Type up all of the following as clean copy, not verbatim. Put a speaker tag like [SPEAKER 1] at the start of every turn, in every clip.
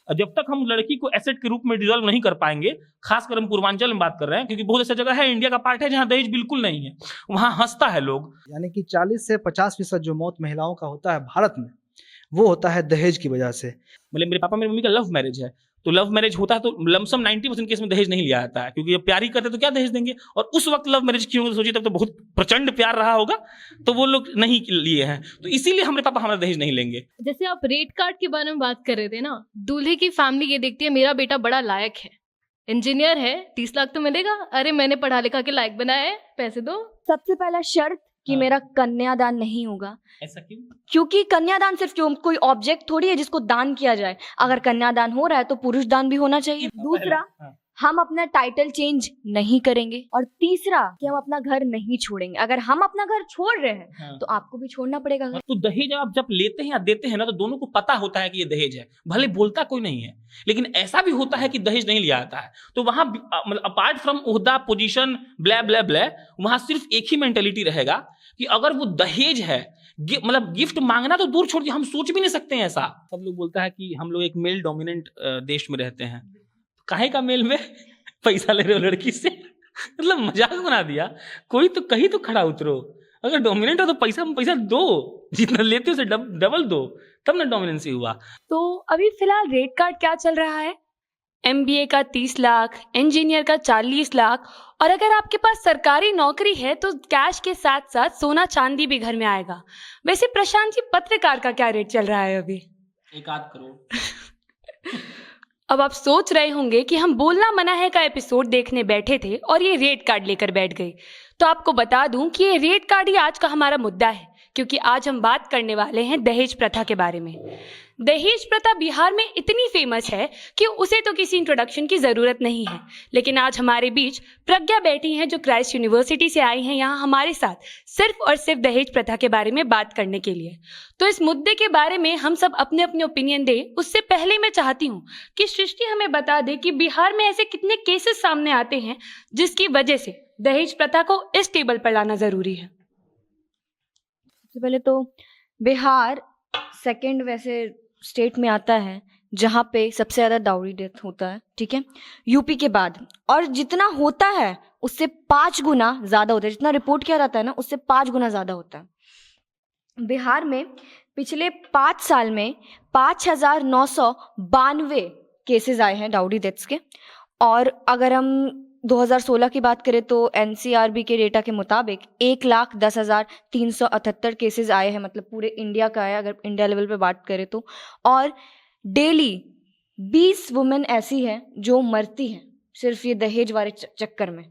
[SPEAKER 1] जब तक हम लड़की को एसेट के रूप में डिजोल्व नहीं कर पाएंगे, खासकर हम पूर्वांचल में बात कर रहे हैं, क्योंकि बहुत ऐसा जगह है इंडिया का पार्ट है जहां दहेज बिल्कुल नहीं है, वहां हंसता है लोग।
[SPEAKER 2] यानी कि 40 से 50% जो मौत महिलाओं का होता है भारत में, वो होता है दहेज की वजह से।
[SPEAKER 1] मतलब मेरे पापा मेरी मम्मी का लव मैरिज है, तो लव मैरिज होता है तो लमसम 90% केस में दहेज नहीं लिया जाता है, क्योंकि जब प्यार ही करते तो क्या दहेज देंगे। और उस वक्त लव मैरिज क्यों सोचिए, तब तो बहुत प्रचंड प्यार रहा होगा, तो वो लोग नहीं लिए हैं, तो इसीलिए हमारे पापा हमारा दहेज नहीं लेंगे।
[SPEAKER 3] जैसे आप रेट कार्ड के बारे में बात कर रहे थे ना, दूल्हे की फैमिली ये देखती है मेरा बेटा बड़ा लायक है, इंजीनियर है, 30 लाख तो मिलेगा, अरे मैंने पढ़ा लिखा के लायक बनाया है, पैसे दो।
[SPEAKER 4] सबसे पहला शर्त कि
[SPEAKER 1] हाँ।
[SPEAKER 4] मेरा कन्यादान नहीं होगा।
[SPEAKER 1] ऐसा क्यों?
[SPEAKER 4] क्योंकि कन्यादान सिर्फ कोई ऑब्जेक्ट थोड़ी है जिसको दान किया जाए। अगर कन्यादान हो रहा है तो पुरुष दान भी होना चाहिए। दूसरा,
[SPEAKER 1] हाँ।
[SPEAKER 4] हम अपना टाइटल चेंज नहीं करेंगे। और तीसरा कि हम अपना घर नहीं छोड़ेंगे। अगर हम अपना घर छोड़ रहे हैं
[SPEAKER 1] हाँ।
[SPEAKER 4] तो आपको भी छोड़ना पड़ेगा घर।
[SPEAKER 1] तो दहेज आप जब लेते हैं या देते हैं ना, तो दोनों को पता होता है कि ये दहेज है, भले बोलता कोई नहीं है, लेकिन ऐसा भी होता है कि दहेज नहीं लिया जाता है। तो वहां मतलब अपार्ट फ्रॉम ओहदा, पोजीशन, ब्लै ब्लै ब्लै, वहां सिर्फ एक ही मेंटेलिटी रहेगा कि अगर वो दहेज है, मतलब गिफ्ट मांगना तो दूर छोड़ दिए, हम सोच भी नहीं सकते हैं ऐसा। सब लोग बोलता है कि हम लोग एक मेल डोमिनेंट देश में रहते हैं। काहे का मेल में पैसा ले रहे हो लड़की से, मतलब मजाक बना दिया। कोई तो कहीं तो खड़ा उतरो, अगर डोमिनेंट हो तो पैसा दो, जितना लेते हो उसे डबल दो, तब ना डोमिनेंसी हुआ।
[SPEAKER 5] तो अभी फिलहाल रेट कार्ड क्या चल रहा है? MBA का 30 लाख, इंजीनियर का 40 लाख, और अगर आपके पास सरकारी नौकरी है तो कैश के साथ साथ सोना चांदी भी घर में आएगा। वैसे प्रशांत जी, पत्रकार का क्या रेट चल रहा है अभी?
[SPEAKER 1] 1 करोड़।
[SPEAKER 5] अब आप सोच रहे होंगे कि हम बोलना मना है का एपिसोड देखने बैठे थे और ये रेट कार्ड लेकर बैठ गए। तो आपको बता दूं कि ये रेट कार्ड ही आज का हमारा मुद्दा है, क्योंकि आज हम बात करने वाले हैं दहेज प्रथा के बारे में। दहेज प्रथा बिहार में इतनी फेमस है कि उसे तो किसी इंट्रोडक्शन की ज़रूरत नहीं है। लेकिन आज हमारे बीच प्रज्ञा बैठी हैं, जो क्राइस्ट यूनिवर्सिटी से आई हैं यहाँ हमारे साथ सिर्फ और सिर्फ दहेज प्रथा के बारे में बात करने के लिए। तो इस मुद्दे के बारे में हम सब अपने अपने ओपिनियन दें, उससे पहले मैं चाहती हूँ कि सृष्टि हमें बता दे कि बिहार में ऐसे कितने केसेस सामने आते हैं जिसकी वजह से दहेज प्रथा को इस टेबल पर लाना ज़रूरी है।
[SPEAKER 4] सबसे पहले तो बिहार सेकंड वैसे स्टेट में आता है जहाँ पे सबसे ज़्यादा डाउरी डेथ होता है, ठीक है, यूपी के बाद। और जितना होता है उससे 5 गुना ज़्यादा होता है, जितना रिपोर्ट किया जाता है ना उससे 5 गुना ज़्यादा होता है। बिहार में पिछले 5 साल में 5,992 केसेस आए हैं डाउरी डेथ्स के। और अगर हम 2016 की बात करें तो NCRB के डेटा के मुताबिक 1,10,378 केसेस आए हैं, मतलब पूरे इंडिया का है अगर इंडिया लेवल पे बात करें तो। और डेली 20 वुमेन ऐसी हैं जो मरती हैं सिर्फ ये दहेज वाले चक्कर में।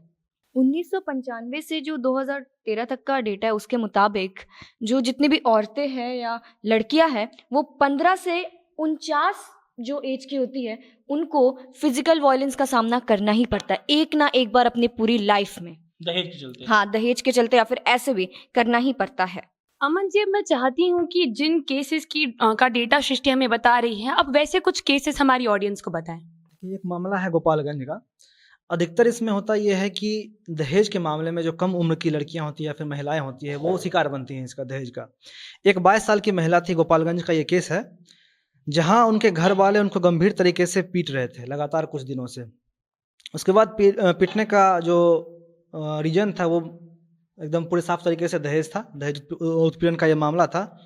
[SPEAKER 4] 1995 से जो 2013 तक का डेटा है उसके मुताबिक जो जितनी भी औरतें हैं या लड़कियां हैं वो 15 से 49 जो एज की होती है उनको फिजिकल वायलेंस का सामना करना ही पड़ता है एक ना एक बार अपनी पूरी लाइफ में,
[SPEAKER 1] दहेज के चलते।
[SPEAKER 4] हाँ, दहेज के चलते या फिर ऐसे भी करना ही पड़ता है।
[SPEAKER 5] अमन जी, मैं चाहती हूँ कि जिन केसेस की का डेटा सृष्टि हमें बता रही है, अब वैसे कुछ केसेस हमारी ऑडियंस को बताएं।
[SPEAKER 2] एक मामला है गोपालगंज का। अधिकतर इसमें होता यह है कि दहेज के मामले में जो कम उम्र की लड़कियां होती है या फिर महिलाएं होती है वो शिकार बनती हैं इसका, दहेज का। एक 22 साल की महिला थी, गोपालगंज का ये केस है, जहां उनके घर वाले उनको गंभीर तरीके से पीट रहे थे लगातार कुछ दिनों से। उसके बाद पीटने का जो रीजन था वो एकदम पूरे साफ तरीके से दहेज था, दहेज उत्पीड़न का ये मामला था।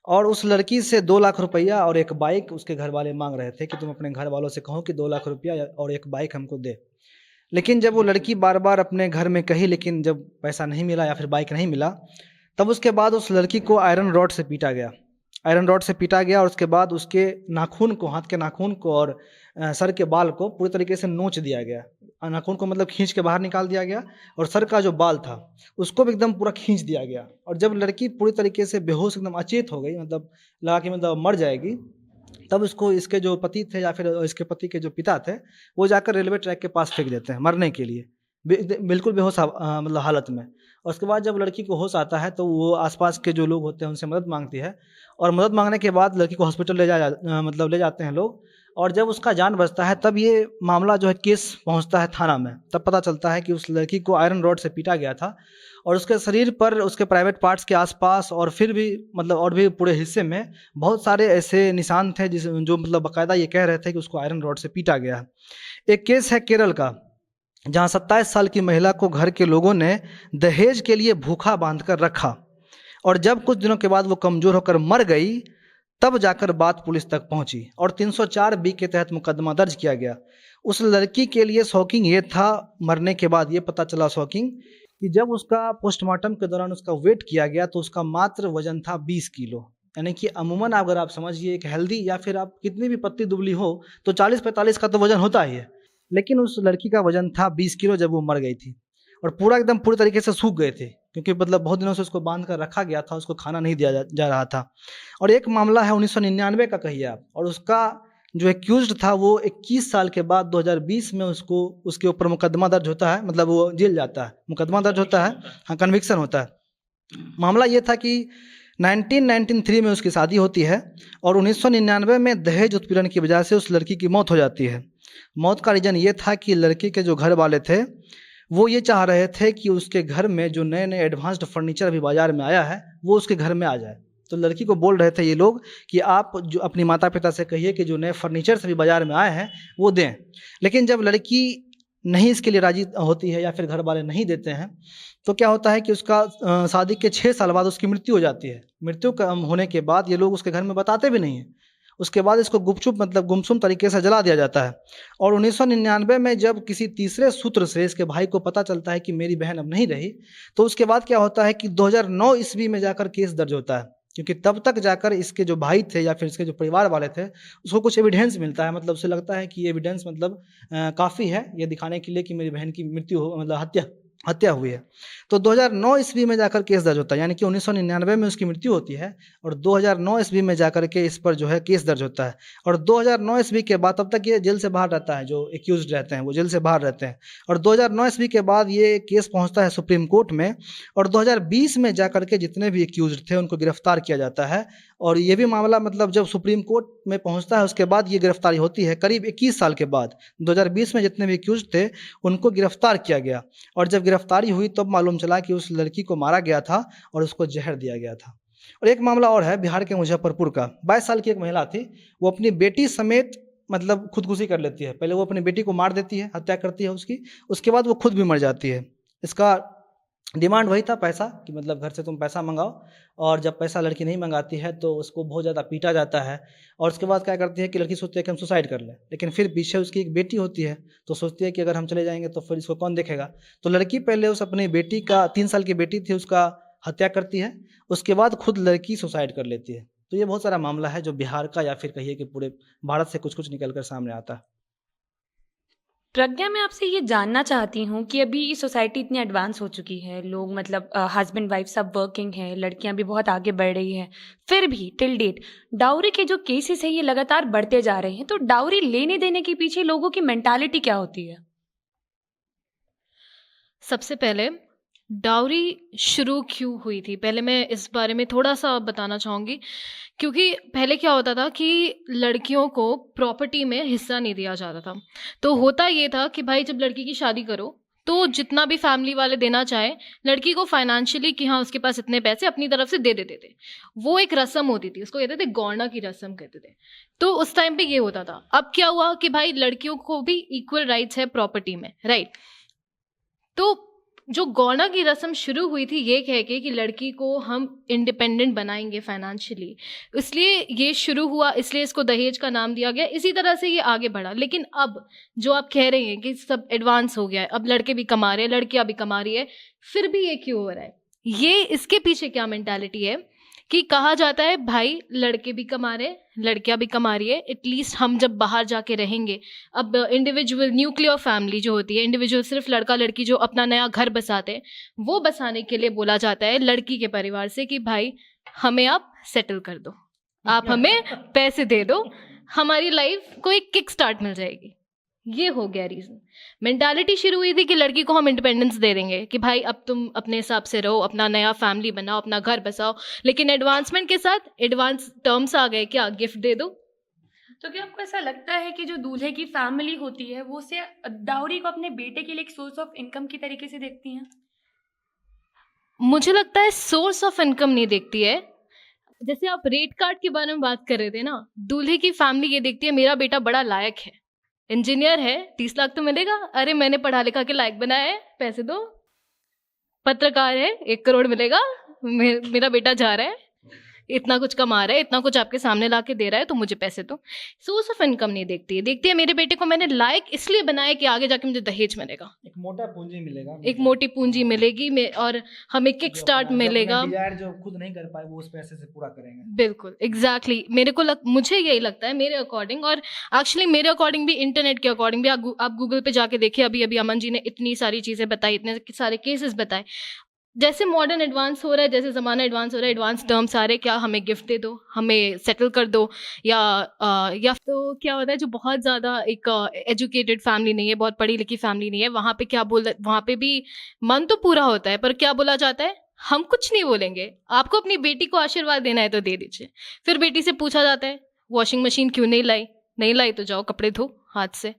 [SPEAKER 2] और उस लड़की से 2 लाख रुपया और एक बाइक उसके घर वाले मांग रहे थे कि तुम अपने घर वालों से कहो कि 2 लाख रुपया और एक बाइक हमको दे। लेकिन जब वो लड़की बार बार अपने घर में कही, लेकिन जब पैसा नहीं मिला या फिर बाइक नहीं मिला, तब उसके बाद उस लड़की को आयरन रॉड से पीटा गया। और उसके बाद उसके नाखून को, हाथ के नाखून को और सर के बाल को पूरी तरीके से नोच दिया गया। नाखून को मतलब खींच के बाहर निकाल दिया गया और सर का जो बाल था उसको भी एकदम पूरा खींच दिया गया। और जब लड़की पूरी तरीके से बेहोश एकदम अचेत हो गई, मतलब लगा कि मतलब मर जाएगी, तब उसको इसके जो पति थे या फिर इसके पति के जो पिता थे वो जाकर रेलवे ट्रैक के पास फेंक देते हैं मरने के लिए, बिल्कुल बेहोश मतलब हालत में। और उसके बाद जब लड़की को होश आता है तो वो आसपास के जो लोग होते हैं उनसे मदद मांगती है। और मदद मांगने के बाद लड़की को हॉस्पिटल ले जाते हैं लोग। और जब उसका जान बचता है तब ये मामला जो है केस पहुंचता है थाना में। तब पता चलता है कि उस लड़की को आयरन रॉड से पीटा गया था और उसके शरीर पर, उसके प्राइवेट पार्ट्स के आसपास और फिर भी मतलब और भी पूरे हिस्से में बहुत सारे ऐसे निशान थे जो मतलब बाकायदा ये कह रहे थे कि उसको आयरन रॉड से पीटा गया है। एक केस है केरल का, जहाँ 27 साल की महिला को घर के लोगों ने दहेज के लिए भूखा बांधकर रखा और जब कुछ दिनों के बाद वो कमज़ोर होकर मर गई तब जाकर बात पुलिस तक पहुंची और 304B के तहत मुकदमा दर्ज किया गया। उस लड़की के लिए शॉकिंग ये था, मरने के बाद ये पता चला शॉकिंग, कि जब उसका पोस्टमार्टम के दौरान उसका वेट किया गया तो उसका मात्र वजन था 20 किलो। यानी कि अमूमन अगर आप समझिए एक हेल्दी या फिर आप कितनी भी पतली दुबली हो तो 40-45 का तो वजन होता ही है, लेकिन उस लड़की का वजन था 20 किलो जब वो मर गई थी और एकदम पूरी तरीके से सूख गए थे, क्योंकि मतलब बहुत दिनों से उसको बांध कर रखा गया था, उसको खाना नहीं दिया जा रहा था। और एक मामला है 1999 का कहिए आप, और उसका जो एक्यूज्ड था वो 21 साल के बाद 2020 में उसके ऊपर मुकदमा दर्ज होता है, मतलब वो जेल जाता है, मुकदमा दर्ज होता है, हाँ कन्विक्शन होता है। मामला ये था कि 1993 में उसकी शादी होती है और 1999 में दहेज उत्पीड़न की वजह से उस लड़की की मौत हो जाती है। मौत का रीज़न ये था कि लड़की के जो घर वाले थे वो ये चाह रहे थे कि उसके घर में जो नए नए एडवांस्ड फर्नीचर अभी बाज़ार में आया है वो उसके घर में आ जाए। तो लड़की को बोल रहे थे ये लोग कि आप जो अपनी माता पिता से कहिए कि जो नए फर्नीचर्स अभी बाज़ार में आए हैं वो दें। लेकिन जब लड़की नहीं इसके लिए राजी होती है या फिर घर वाले नहीं देते हैं तो क्या होता है कि उसका शादी के 6 साल बाद उसकी मृत्यु हो जाती है। मृत्यु होने के बाद ये लोग उसके घर में बताते भी नहीं हैं। उसके बाद इसको गुपचुप मतलब गुमसुम तरीके से जला दिया जाता है। और 1999 में जब किसी तीसरे सूत्र से इसके भाई को पता चलता है कि मेरी बहन अब नहीं रही, तो उसके बाद क्या होता है कि 2009 ईस्वी में जाकर केस दर्ज होता है, क्योंकि तब तक जाकर इसके जो भाई थे या फिर इसके जो परिवार वाले थे उसको कुछ एविडेंस मिलता है, मतलब उसे लगता है कि ये एविडेंस मतलब काफ़ी है ये दिखाने के लिए कि मेरी बहन की मृत्यु हो, मतलब हत्या हुई है। तो 2009 ईस्वी में जाकर केस दर्ज होता है, यानी कि 1999 में उसकी मृत्यु होती है और 2009 ईस्वी में जाकर के इस पर जो है केस दर्ज होता है। और 2009 ईस्वी के बाद तब तक ये जेल से बाहर रहता है, जो एक्यूज्ड रहते हैं वो जेल से बाहर रहते हैं। और 2009 ईस्वी के बाद ये केस पहुंचता है सुप्रीम कोर्ट में और 2020 में जाकर के जितने भी एक्यूज्ड थे उनको गिरफ्तार किया जाता है। और ये भी मामला मतलब जब सुप्रीम कोर्ट में पहुंचता है उसके बाद ये गिरफ्तारी होती है, करीब 21 साल के बाद 2020 में जितने भी एक्यूज्ड थे उनको गिरफ्तार किया गया। और जब गिरफ्तारी हुई तब मालूम चला कि उस लड़की को मारा गया था और उसको जहर दिया गया था। और एक मामला और है बिहार के मुजफ्फरपुर का, 22 साल की एक महिला थी, वो अपनी बेटी समेत मतलब खुदकुशी कर लेती है। पहले वो अपनी बेटी को मार देती है, हत्या करती है उसकी, उसके बाद वो खुद भी मर जाती है। इसका डिमांड वही था पैसा, कि मतलब घर से तुम पैसा मंगाओ, और जब पैसा लड़की नहीं मंगाती है तो उसको बहुत ज़्यादा पीटा जाता है। और उसके बाद क्या करती है कि लड़की सोचती है कि हम सुसाइड कर लें, लेकिन फिर पीछे उसकी एक बेटी होती है तो सोचती है कि अगर हम चले जाएंगे तो फिर इसको कौन देखेगा। तो लड़की पहले उस अपनी बेटी का 3 साल की बेटी थी उसका हत्या करती है, उसके बाद खुद लड़की सुसाइड कर लेती है। तो ये बहुत सारा मामला है जो बिहार का या फिर कहिए कि पूरे भारत से कुछ कुछ निकल कर सामने आता है।
[SPEAKER 5] प्रज्ञा, मैं आपसे ये जानना चाहती हूँ कि अभी सोसाइटी इतनी एडवांस हो चुकी है, लोग मतलब हस्बैंड वाइफ सब वर्किंग है, लड़कियां भी बहुत आगे बढ़ रही हैं, फिर भी टिल डेट डाउरी के जो केसेस है ये लगातार बढ़ते जा रहे हैं। तो डाउरी लेने देने के पीछे लोगों की मेंटालिटी क्या होती है?
[SPEAKER 3] सबसे पहले डाउरी शुरू क्यों हुई थी, पहले मैं इस बारे में थोड़ा सा बताना चाहूँगी। क्योंकि पहले क्या होता था कि लड़कियों को प्रॉपर्टी में हिस्सा नहीं दिया जाता था। तो होता ये था कि भाई जब लड़की की शादी करो तो जितना भी फैमिली वाले देना चाहे लड़की को फाइनेंशियली, कि हाँ उसके पास इतने पैसे अपनी तरफ से दे देते थे। वो एक रस्म होती थी, उसको कहते थे गौना की रस्म कहते थे। तो उस टाइम पे ये होता था। अब क्या हुआ कि भाई लड़कियों को भी इक्वल राइट्स है प्रॉपर्टी में, राइट। तो जो गौना की रस्म शुरू हुई थी ये कह के कि लड़की को हम इंडिपेंडेंट बनाएंगे फाइनेंशियली, इसलिए ये शुरू हुआ, इसलिए इसको दहेज का नाम दिया गया। इसी तरह से ये आगे बढ़ा। लेकिन अब जो आप कह रहे हैं कि सब एडवांस हो गया है, अब लड़के भी कमा रहे हैं, लड़कियां भी कमा रही है, फिर भी ये क्यों हो रहा है? ये इसके पीछे क्या मेंटालिटी है कि कहा जाता है भाई लड़के भी कमा रहे, लड़कियां भी कमा रही है, एटलीस्ट हम जब बाहर जाके रहेंगे। अब इंडिविजुअल न्यूक्लियर फैमिली जो होती है, इंडिविजुअल सिर्फ लड़का लड़की जो अपना नया घर बसाते हैं, वो बसाने के लिए बोला जाता है लड़की के परिवार से कि भाई हमें आप सेटल कर दो, आप हमें पैसे दे दो, हमारी लाइफ को एक किक स्टार्ट मिल जाएगी। ये हो गया रीज़न। मेंटालिटी शुरू हुई थी कि लड़की को हम इंडिपेंडेंस दे देंगे कि भाई अब तुम अपने हिसाब से रहो, अपना नया फैमिली बनाओ, अपना घर बसाओ। लेकिन एडवांसमेंट के साथ एडवांस टर्म्स आ गए, क्या गिफ्ट दे दो,
[SPEAKER 5] तो क्या आपको ऐसा लगता है कि जो दूल्हे की फैमिली होती है वो उसे डाउरी को अपने बेटे के लिए एक सोर्स ऑफ इनकम की तरीके से देखती है?
[SPEAKER 3] मुझे लगता है सोर्स ऑफ इनकम नहीं देखती है। जैसे आप रेट कार्ड के बारे में बात कर रहे थे ना, दूल्हे की फैमिली ये देखती है मेरा बेटा बड़ा लायक है, इंजीनियर है, 30 लाख तो मिलेगा, अरे मैंने पढ़ा लिखा के लायक बनाया है, पैसे दो। पत्रकार है, 1 करोड़ मिलेगा, मेरा बेटा जा रहा है, इतना कुछ कमा रहा है, इतना कुछ आपके सामने ला के दे रहा है, तो मुझे पैसे दो। सोर्स ऑफ इनकम नहीं देखती है, देखती है मेरे बेटे को मैंने लायक इसलिए बनाया कि आगे जाके मुझे दहेज मिलेगा,
[SPEAKER 2] एक मोटा पूंजी मिलेगा,
[SPEAKER 3] एक मोटी पूंजी मिलेगी और हमें किक स्टार्ट मिलेगा।
[SPEAKER 2] डिजायर जो खुद नहीं कर पाए वो उस पैसे से पूरा करेंगे।
[SPEAKER 3] बिल्कुल एग्जैक्टली मुझे यही लगता है मेरे अकॉर्डिंग। और एक्चुअली मेरे अकॉर्डिंग भी, इंटरनेट के अकॉर्डिंग भी, आप गूगल पे जाके देखिए, अभी अभी अमन जी ने इतनी सारी चीज़ें बताई, इतने सारे केसेस बताए। जैसे मॉडर्न एडवांस हो रहा है, जैसे ज़माना एडवांस हो रहा है, एडवांस टर्म्स आ रहे, क्या हमें गिफ्ट दे दो, हमें सेटल कर दो, या तो क्या होता है जो बहुत ज़्यादा एक एजुकेटेड फैमिली नहीं है, बहुत पढ़ी लिखी फैमिली नहीं है, वहाँ पे क्या वहाँ पे भी मन तो पूरा होता है, पर क्या बोला जाता है, हम कुछ नहीं बोलेंगे, आपको अपनी बेटी को आशीर्वाद देना है तो दे दीजिए। फिर बेटी से पूछा जाता है वॉशिंग मशीन क्यों नहीं लाई, नहीं लाई तो जाओ कपड़े धो हाथ से।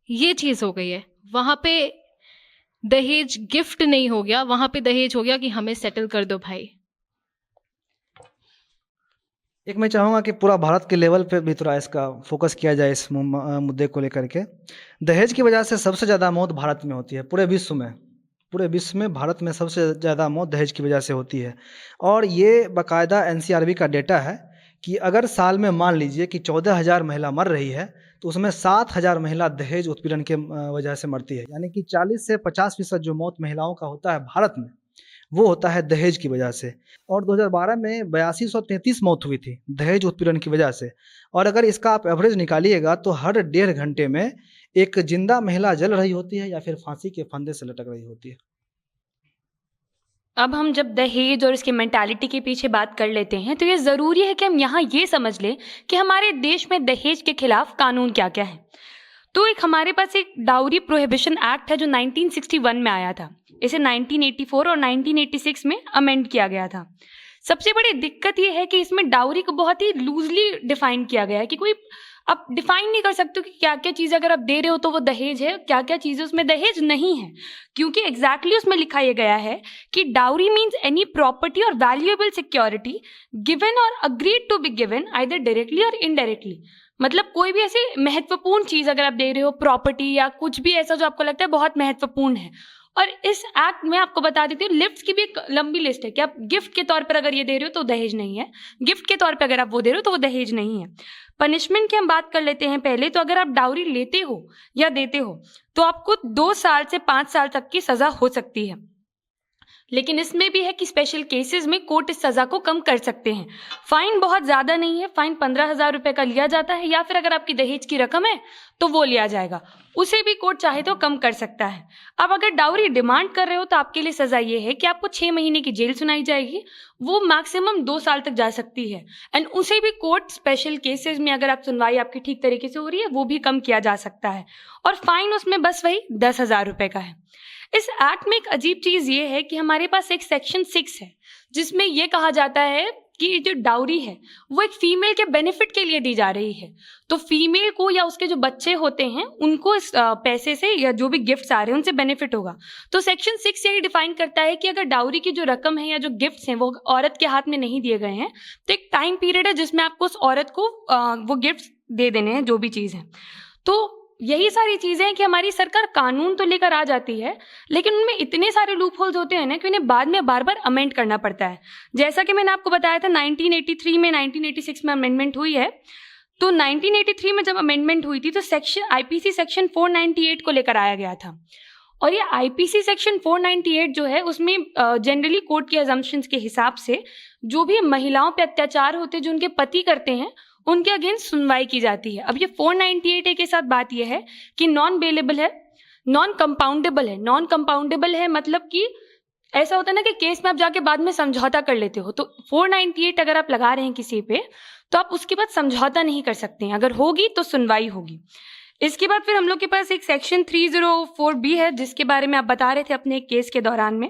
[SPEAKER 3] ये चीज़ हो गई है। वहाँ पे दहेज गिफ्ट नहीं हो गया, वहां पे दहेज हो गया कि हमें सेटल कर दो भाई।
[SPEAKER 2] एक मैं चाहूँगा कि पूरा भारत के लेवल पे भी थोड़ा इसका फोकस किया जाए इस मुद्दे को लेकर के। दहेज की वजह से सबसे ज़्यादा मौत भारत में होती है, पूरे विश्व में भारत में सबसे ज़्यादा मौत दहेज की वजह से होती है। और ये बाकायदा NCRB का डेटा है कि अगर साल में मान लीजिए कि 14,000 महिला मर रही है तो उसमें 7,000 महिला दहेज उत्पीड़न के वजह से मरती है। यानी कि 40 से 50% जो मौत महिलाओं का होता है भारत में, वो होता है दहेज की वजह से। और 2012 में 8233 मौत हुई थी दहेज उत्पीड़न की वजह से। और अगर इसका आप एवरेज निकालिएगा तो हर 1.5 घंटे में एक जिंदा महिला जल रही होती है या फिर फांसी के फंदे से लटक रही होती है।
[SPEAKER 5] अब हम जब दहेज और इसकी मेंटालिटी के पीछे बात कर लेते हैं तो ये ज़रूरी है कि हम यहाँ ये समझ लें कि हमारे देश में दहेज के खिलाफ कानून क्या क्या है। तो एक हमारे पास एक डाउरी प्रोहिबिशन एक्ट है जो 1961 में आया था। इसे 1984 और 1986 में अमेंड किया गया था। सबसे बड़ी दिक्कत ये है कि इसमें डाउरी को बहुत ही लूजली डिफाइन किया गया है कि कोई आप डिफाइन नहीं कर सकते कि क्या क्या चीज़ अगर आप दे रहे हो तो वो दहेज है, क्या क्या चीज़ें उसमें दहेज नहीं है, क्योंकि एग्जैक्टली उसमें लिखा ये गया है कि डाउरी मीन्स एनी प्रॉपर्टी और वैल्यूएबल सिक्योरिटी गिवन और agreed to be given either directly और इनडायरेक्टली। मतलब कोई भी ऐसी महत्वपूर्ण चीज़ अगर आप दे रहे हो, प्रॉपर्टी या कुछ भी ऐसा जो आपको लगता है बहुत महत्वपूर्ण है। और इस एक्ट में आपको बता देती हूँ, लिफ्ट्स की भी एक लंबी लिस्ट है कि आप गिफ्ट के तौर पर अगर ये दे रहे हो तो दहेज नहीं है, गिफ्ट के तौर पर अगर आप वो दे रहे हो तो वो दहेज नहीं है। पनिशमेंट की हम बात कर लेते हैं पहले। तो अगर आप डाउरी लेते हो या देते हो तो आपको 2 साल से 5 साल तक की सजा हो सकती है। लेकिन इसमें भी है कि स्पेशल केसेस में कोर्ट इस सजा को कम कर सकते हैं। फाइन बहुत ज़्यादा नहीं है, फाइन 15,000 रुपये का लिया जाता है, या फिर अगर आपकी दहेज की रकम है तो वो लिया जाएगा, उसे भी कोर्ट चाहे तो कम कर सकता है। अब अगर डाउरी डिमांड कर रहे हो तो आपके लिए सज़ा ये है कि आपको 6 महीने की जेल सुनाई जाएगी, वो मैक्सिमम 2 साल तक जा सकती है। एंड उसे भी कोर्ट स्पेशल केसेस में अगर आप सुनवाई आपकी ठीक तरीके से हो रही है वो भी कम किया जा सकता है। और फाइन उसमें बस वही 10,000 रुपये का है। इस एक्ट में एक अजीब चीज़ ये है कि हमारे पास एक सेक्शन 6 है जिसमें ये कहा जाता है कि जो डाउरी है वो एक फीमेल के बेनिफिट के लिए दी जा रही है। तो फीमेल को या उसके जो बच्चे होते हैं उनको इस पैसे से या जो भी गिफ्ट्स आ रहे हैं उनसे बेनिफिट होगा। तो सेक्शन 6 यही डिफाइन करता है कि अगर डाउरी की जो रकम है या जो गिफ्ट्स हैं वो औरत के हाथ में नहीं दिए गए हैं तो एक टाइम पीरियड है जिसमें आपको उस औरत को वो गिफ्ट्स दे देने हैं, जो भी चीज़ है। तो यही सारी चीज़ें हैं कि हमारी सरकार कानून तो लेकर आ जाती है लेकिन उनमें इतने सारे लूप होल्स होते हैं ना कि उन्हें बाद में बार बार अमेंड करना पड़ता है। जैसा कि मैंने आपको बताया था 1983 में 1986 में अमेंडमेंट हुई है। तो 1983 में जब अमेंडमेंट हुई थी तो IPC सेक्शन 498 को लेकर आया गया था। और ये IPC सेक्शन 498 जो है उसमें जनरली कोर्ट के अजम्पशंस के हिसाब से जो भी महिलाओं पे अत्याचार होते हैं जो उनके पति करते हैं उनके अगेंस्ट सुनवाई की जाती है। अब ये 498A के साथ बात यह है कि नॉन बेलेबल है, नॉन कंपाउंडेबल है। नॉन कंपाउंडेबल है मतलब कि ऐसा होता है ना कि केस में आप जाके बाद में समझौता कर लेते हो। तो 498 अगर आप लगा रहे हैं किसी पे तो आप उसके बाद समझौता नहीं कर सकते हैं, अगर होगी तो सुनवाई होगी। इसके बाद फिर हम लोग के पास एक सेक्शन 304B है जिसके बारे में आप बता रहे थे अपने केस के दौरान में।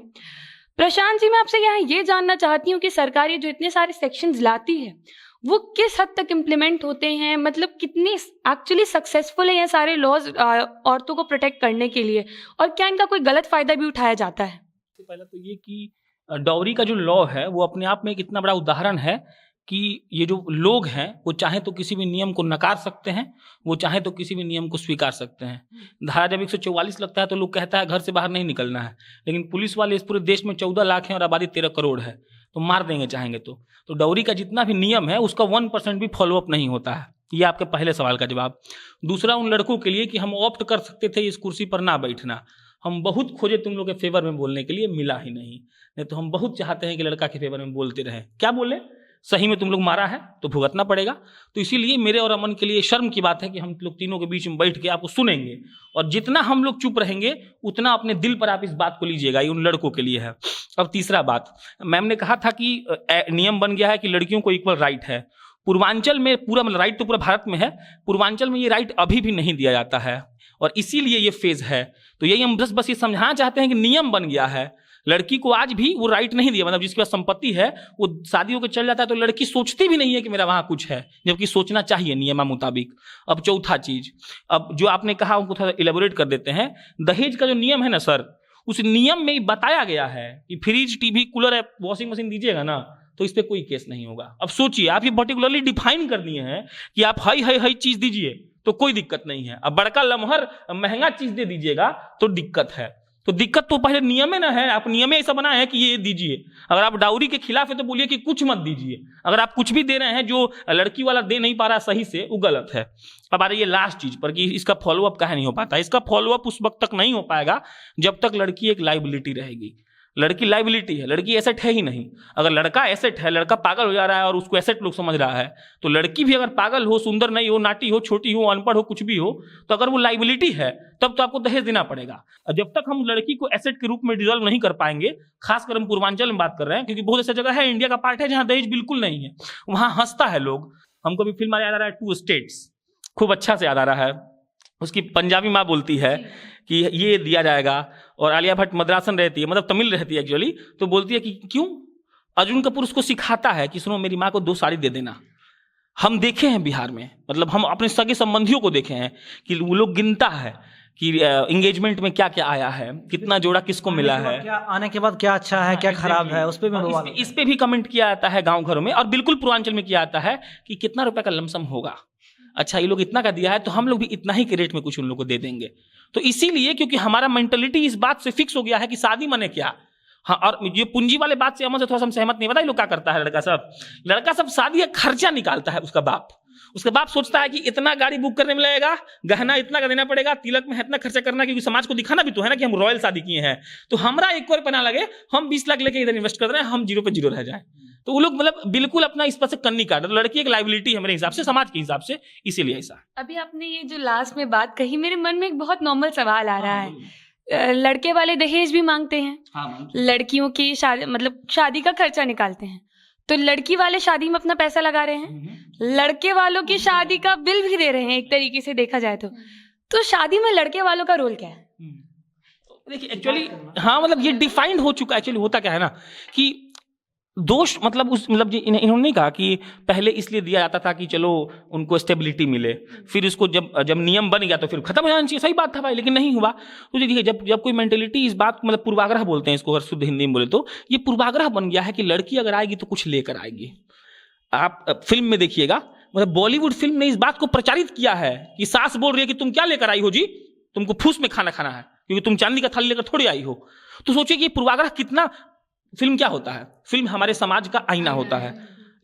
[SPEAKER 5] प्रशांत जी, मैं आपसे यहाँ ये जानना चाहती हूँ कि सरकार ये जो इतने सारे सेक्शंस लाती है वो किस हद तक इम्प्लीमेंट होते हैं, मतलब कितनी एक्चुअली सक्सेसफुल है ये सारे लॉज औरतों को प्रोटेक्ट करने के लिए, और क्या इनका कोई गलत फायदा भी उठाया जाता है?
[SPEAKER 1] पहले तो ये कि डाउरी का जो लॉ है वो अपने आप में एक इतना बड़ा उदाहरण है कि ये जो लोग हैं वो चाहे तो किसी भी नियम को नकार सकते हैं, वो चाहे तो किसी भी नियम को स्वीकार सकते हैं। धारा जब 144 लगता है तो लोग कहता है घर से बाहर नहीं निकलना है, लेकिन पुलिस वाले इस पूरे देश में 14 लाख हैं और आबादी 13 करोड़ है, तो मार देंगे चाहेंगे तो डाउरी का जितना भी नियम है उसका 1% भी फॉलोअप नहीं होता है। ये आपके पहले सवाल का जवाब। दूसरा, उन लड़कों के लिए कि हम ऑप्ट कर सकते थे इस कुर्सी पर ना बैठना, हम बहुत खोजे तुम लोग के फेवर में बोलने के लिए, मिला ही नहीं तो हम बहुत चाहते हैं कि लड़का के फेवर में बोलते रहे। क्या बोले? सही में तुम लोग मारा है तो भुगतना पड़ेगा। तो इसीलिए मेरे और अमन के लिए शर्म की बात है कि हम लोग तीनों के बीच में बैठ के आपको सुनेंगे, और जितना हम लोग चुप रहेंगे उतना अपने दिल पर आप इस बात को लीजिएगा, ये उन लड़कों के लिए है। अब तीसरा बात, मैम ने कहा था कि नियम बन गया है कि लड़कियों को इक्वल राइट है। पूर्वांचल में पूरा, मतलब राइट तो पूरा भारत में है, पूर्वांचल में ये राइट अभी भी नहीं दिया जाता है और इसीलिए ये फेज है। तो यही हम बस ये समझाना चाहते हैं कि नियम बन गया है, लड़की को आज भी वो राइट नहीं दिया। मतलब जिसके पास संपत्ति है वो शादी होकर चल जाता है तो लड़की सोचती भी नहीं है कि मेरा वहां कुछ है, जबकि सोचना चाहिए नियम मुताबिक। अब चौथा चीज, अब जो आपने कहा उनको थोड़ा इलेबोरेट कर देते हैं। दहेज का जो नियम है ना सर, उस नियम में बताया गया है कि fridge, TV, cooler, washing machine दीजिएगा ना तो इस पर कोई केस नहीं होगा। अब सोचिए, आप ये पर्टिकुलरली डिफाइन कर दिए हैं कि आप हाई चीज दीजिए तो कोई दिक्कत नहीं है, अब बड़का लमहर महंगा चीज दे दीजिएगा तो दिक्कत है। तो दिक्कत तो पहले नियम में ना है, आप नियम में ऐसा बनाए हैं कि ये दीजिए। अगर आप डाउरी के खिलाफ है तो बोलिए कि कुछ मत दीजिए। अगर आप कुछ भी दे रहे हैं जो लड़की वाला दे नहीं पा रहा सही से, वो गलत है। अब आ रही है लास्ट चीज पर कि इसका फॉलोअप काहे नहीं हो पाता। इसका फॉलोअप उस वक्त तक नहीं हो पाएगा जब तक लड़की एक लाइबिलिटी रहेगी। लड़की लाइबिलिटी है, लड़की एसेट है ही नहीं। अगर लड़का एसेट है, लड़का पागल हो जा रहा है और उसको एसेट लोग समझ रहा है, तो लड़की भी अगर पागल हो, सुंदर नहीं हो, नाटी हो, छोटी हो, अनपढ़ हो, कुछ भी हो, तो अगर वो लाइबिलिटी है तब तो आपको दहेज देना पड़ेगा। और जब तक हम लड़की को एसेट के रूप में डिजोल्व नहीं कर पाएंगे, खासकर हम पूर्वांचल में बात कर रहे हैं, क्योंकि बहुत ऐसा जगह है इंडिया का पार्ट है जहां दहेज बिल्कुल नहीं है, वहां हंसता है लोग। हमको भी फिल्म याद आ रहा है 2 स्टेट्स, खूब अच्छा से याद आ रहा है। उसकी पंजाबी माँ बोलती है कि ये दिया जाएगा, और आलिया भट्ट मद्रासन रहती है, मतलब तमिल रहती है एक्चुअली, तो बोलती है कि क्यों? अर्जुन कपूर उसको सिखाता है कि सुनो मेरी माँ को 2 साड़ी दे देना। हम देखे हैं बिहार में, मतलब हम अपने सगे संबंधियों को देखे हैं कि वो लोग गिनता है कि एंगेजमेंट में क्या क्या आया है, कितना जोड़ा किसको मिला है,
[SPEAKER 2] क्या आने के बाद क्या अच्छा है क्या खराब है, उस पर भी
[SPEAKER 1] इस पे भी कमेंट किया जाता है गाँव घरों में, और बिल्कुल पूर्वांचल में किया जाता है कि कितना रुपए का लमसम होगा। अच्छा, ये लोग इतना का दिया है तो हम लोग भी इतना ही के रेट में कुछ उन लोग को दे देंगे। तो इसीलिए क्योंकि हमारा मेंटलिटी इस बात से फिक्स हो गया है कि शादी माने क्या। हाँ, और ये पूंजी वाले बात से अमन से थोड़ा सा हम सहमत नहीं। पता है लोग क्या करता है, लड़का सब शादी का खर्चा निकालता है। उसका बाप सोचता है कि इतना गाड़ी बुक करने में लगेगा, गहना इतना का देना पड़ेगा, तिलक में इतना खर्चा करना, क्योंकि समाज को दिखाना भी तो है ना कि हम रॉयल शादी किए हैं। तो हमारा 1 करोड़ ना लगे, हम 20 लाख लेके इधर इन्वेस्ट कर रहे हैं, हम 0 पे 0 रह जाए। तो वो लोग मतलब बिल्कुल अपना इस पर से कन्नी काट, लड़की एक लाइबिलिटी है मेरे हिसाब से, समाज के हिसाब से, इसीलिए ऐसा।
[SPEAKER 5] अभी आपने ये जो लास्ट में बात कही, मेरे मन में एक बहुत नॉर्मल सवाल आ रहा है। लड़के वाले दहेज भी मांगते हैं, लड़कियों की शादी, मतलब शादी का खर्चा निकालते हैं, तो लड़की वाले शादी में अपना पैसा लगा रहे हैं, लड़के वालों की शादी का बिल भी दे रहे हैं, एक तरीके से देखा जाए तो शादी में लड़के वालों का रोल क्या है?
[SPEAKER 1] देखिए एक्चुअली, हाँ, मतलब ये डिफाइंड हो चुका है। एक्चुअली होता क्या है ना कि दोष, मतलब उस, मतलब इन्होंने नहीं कहा कि पहले इसलिए दिया जाता था कि चलो उनको स्टेबिलिटी मिले, फिर इसको जब नियम बन गया तो फिर खत्म हो जाना चाहिए। सही बात था भाई, लेकिन नहीं हुआ। तो देखिए, जब कोई मेंटेलिटी इस बात, मतलब पूर्वाग्रह बोलते हैं इसको, अगर शुद्ध हिंदी में बोले तो ये पूर्वाग्रह बन गया है कि लड़की अगर आएगी तो कुछ लेकर आएगी। आप फिल्म में देखिएगा, मतलब बॉलीवुड फिल्म ने इस बात को प्रचारित किया है कि सास बोल रही है कि तुम क्या लेकर आई हो जी, तुमको फूस में खाना खाना है, क्योंकि तुम चांदी का थाली लेकर थोड़ी आई हो। तो सोचिए कि पूर्वाग्रह कितना। फिल्म क्या होता है? फिल्म हमारे समाज का आईना होता है।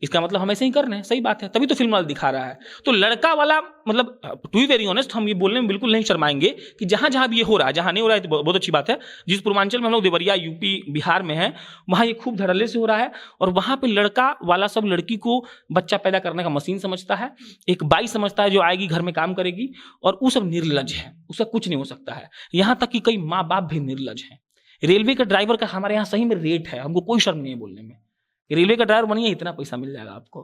[SPEAKER 1] इसका मतलब हम ऐसे ही कर रहे हैं, सही बात है, तभी तो फिल्म वाला दिखा रहा है। तो लड़का वाला, मतलब टू बी वेरी ऑनेस्ट, हम ये बोलने में बिल्कुल नहीं शर्माएंगे कि जहां जहां भी ये हो रहा है, जहां नहीं हो रहा है तो बहुत अच्छी बात है। जिस पूर्वांचल में हम लोग देवरिया, यूपी, बिहार में है, वहां ये खूब धड़ल्ले से हो रहा है, और वहां पे लड़का वाला सब लड़की को बच्चा पैदा करने का मशीन समझता है, एक बाई समझता है जो आएगी घर में काम करेगी, और वो सब निर्लज है, उसका कुछ नहीं हो सकता है। यहां तक कि कई माँ बाप भी निर्लज हैं। रेलवे का ड्राइवर का हमारे यहाँ सही में रेट है, हमको कोई शर्म नहीं है बोलने में। रेलवे का ड्राइवर बनिए, इतना पैसा मिल जाएगा आपको।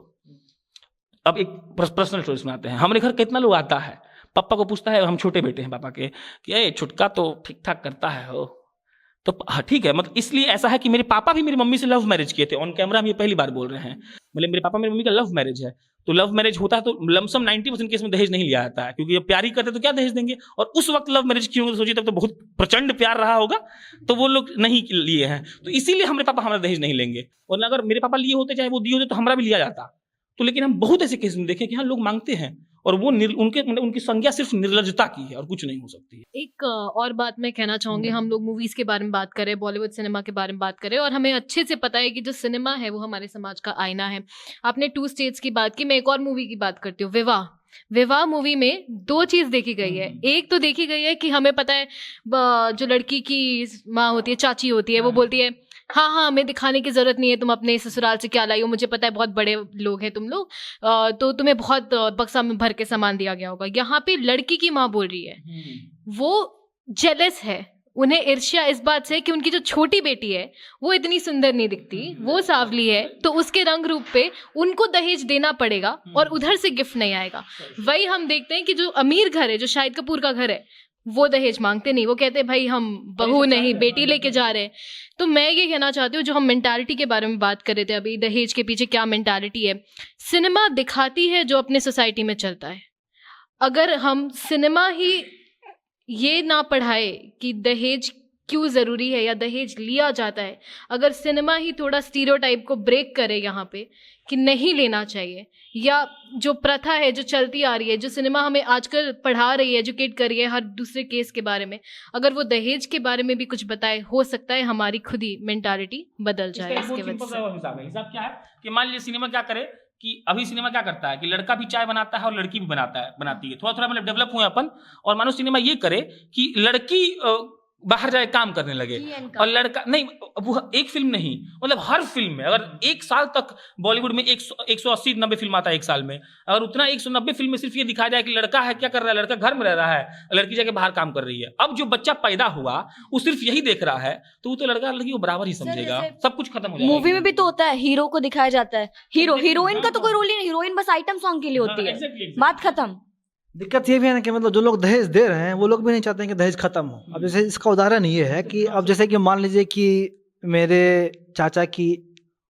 [SPEAKER 1] अब एक पर्सनल स्टोरी सुनाते हैं। हमारे घर कितना लोग आता है, पापा को पूछता है, हम छोटे बेटे हैं पापा के, कि ए छुटका तो ठीक ठाक करता है हो, तो हाँ ठीक है, मतलब इसलिए ऐसा है कि मेरे पापा भी मेरी मम्मी से लव मैरिज किए थे, ऑन कैमरा हम ये पहली बार बोल रहे हैं। मतलब मेरे पापा मेरी मम्मी का लव मैरिज है, तो लव मैरिज होता है तो लमसम 90% केस में दहेज नहीं लिया जाता है, क्योंकि जब प्यार ही करते तो क्या दहेज देंगे। और उस वक्त लव मैरिज क्यों सोचिए, तब तो बहुत प्रचंड प्यार रहा होगा, तो वो लोग नहीं लिए हैं, तो इसीलिए हमारे पापा हमारा दहेज नहीं लेंगे। और अगर मेरे पापा लिए होते, चाहे वो दिए होते, तो हमारा भी लिया जाता। तो लेकिन हम बहुत ऐसे केस में देखे कि हाँ लोग मांगते हैं, और वो उनकी संज्ञा सिर्फ निर्लजता की है और कुछ नहीं हो सकती है।
[SPEAKER 3] एक और बात मैं कहना चाहूंगी, हम लोग मूवीज के बारे में बात करें, बॉलीवुड सिनेमा के बारे में बात करें, और हमें अच्छे से पता है कि जो सिनेमा है वो हमारे समाज का आईना है। आपने 2 स्टेट्स की बात की, मैं एक और मूवी की बात करती हूँ, विवाह मूवी में 2 चीज देखी गई है। एक तो देखी गई है कि हमें पता है जो लड़की की माँ होती है, चाची होती है, वो बोलती है हाँ हमें दिखाने की जरूरत नहीं है, तुम अपने ससुराल से क्या लाई हो, मुझे पता है बहुत बड़े लोग हैं तुम लोग, तो तुम्हें बहुत बक्सा में भर के सामान दिया गया होगा। यहाँ पे लड़की की माँ बोल रही है, वो जेलस है, उन्हें ईर्ष्या इस बात से कि उनकी जो छोटी बेटी है वो इतनी सुंदर नहीं दिखती, वो सांवली है, तो उसके रंग रूप पे उनको दहेज देना पड़ेगा और उधर से गिफ्ट नहीं आएगा। वही हम देखते हैं कि जो अमीर घर है, जो शाहिद कपूर का घर है, वो दहेज मांगते नहीं, वो कहते हैं भाई हम बहू नहीं बेटी लेके जा रहे हैं। तो मैं ये कहना चाहती हूँ, जो हम मेंटालिटी के बारे में बात कर रहे थे अभी, दहेज के पीछे क्या मेंटालिटी है, सिनेमा दिखाती है जो अपने सोसाइटी में चलता है। अगर हम सिनेमा ही ये ना पढ़ाए कि दहेज क्यों ज़रूरी है या दहेज लिया जाता है, अगर सिनेमा ही थोड़ा स्टीरियोटाइप को ब्रेक करे यहाँ पे कि नहीं लेना चाहिए, या जो प्रथा है जो चलती आ रही है, जो सिनेमा हमें आजकल पढ़ा रही है, एजुकेट कर रही है हर दूसरे केस के बारे में, अगर वो दहेज के बारे में भी कुछ बताए, हो सकता है हमारी खुद ही मेंटालिटी बदल जाए इसके वजह से।
[SPEAKER 1] हिसाब क्या है कि मान लीजिए सिनेमा क्या करे कि अभी सिनेमा क्या करता है कि लड़का भी चाय बनाता है और लड़की भी बनाती है, थोड़ा थोड़ा मतलब डेवलप हुए अपन, और मानो सिनेमा ये करे कि लड़की बाहर जाए काम करने लगे और लड़का नहीं, वो एक फिल्म नहीं, मतलब हर फिल्म में, अगर 1 साल तक बॉलीवुड में 180-90 फिल्म आता है 1 साल में, अगर उतना 190 फिल्म में सिर्फ ये दिखाया जाए कि लड़का है क्या कर रहा है, लड़का घर में रह रहा है, लड़की जाके बाहर काम कर रही है। अब जो बच्चा पैदा हुआ वो सिर्फ यही देख रहा है, तो वो तो लड़का लड़की को बराबर ही समझेगा, सब कुछ खत्म हो जाएगा।
[SPEAKER 4] मूवी में भी तो होता है, हीरो को दिखाया जाता है, हीरोइन का तो कोई रोल ही नहीं, हीरोइन बस आइटम सॉन्ग के लिए होती है, बात खत्म।
[SPEAKER 2] दिक्कत ये भी है ना कि मतलब जो लोग दहेज दे रहे हैं वो लोग भी नहीं चाहते हैं कि दहेज खत्म हो। अब जैसे इसका उदाहरण ये है कि अब जैसे कि मान लीजिए कि मेरे चाचा की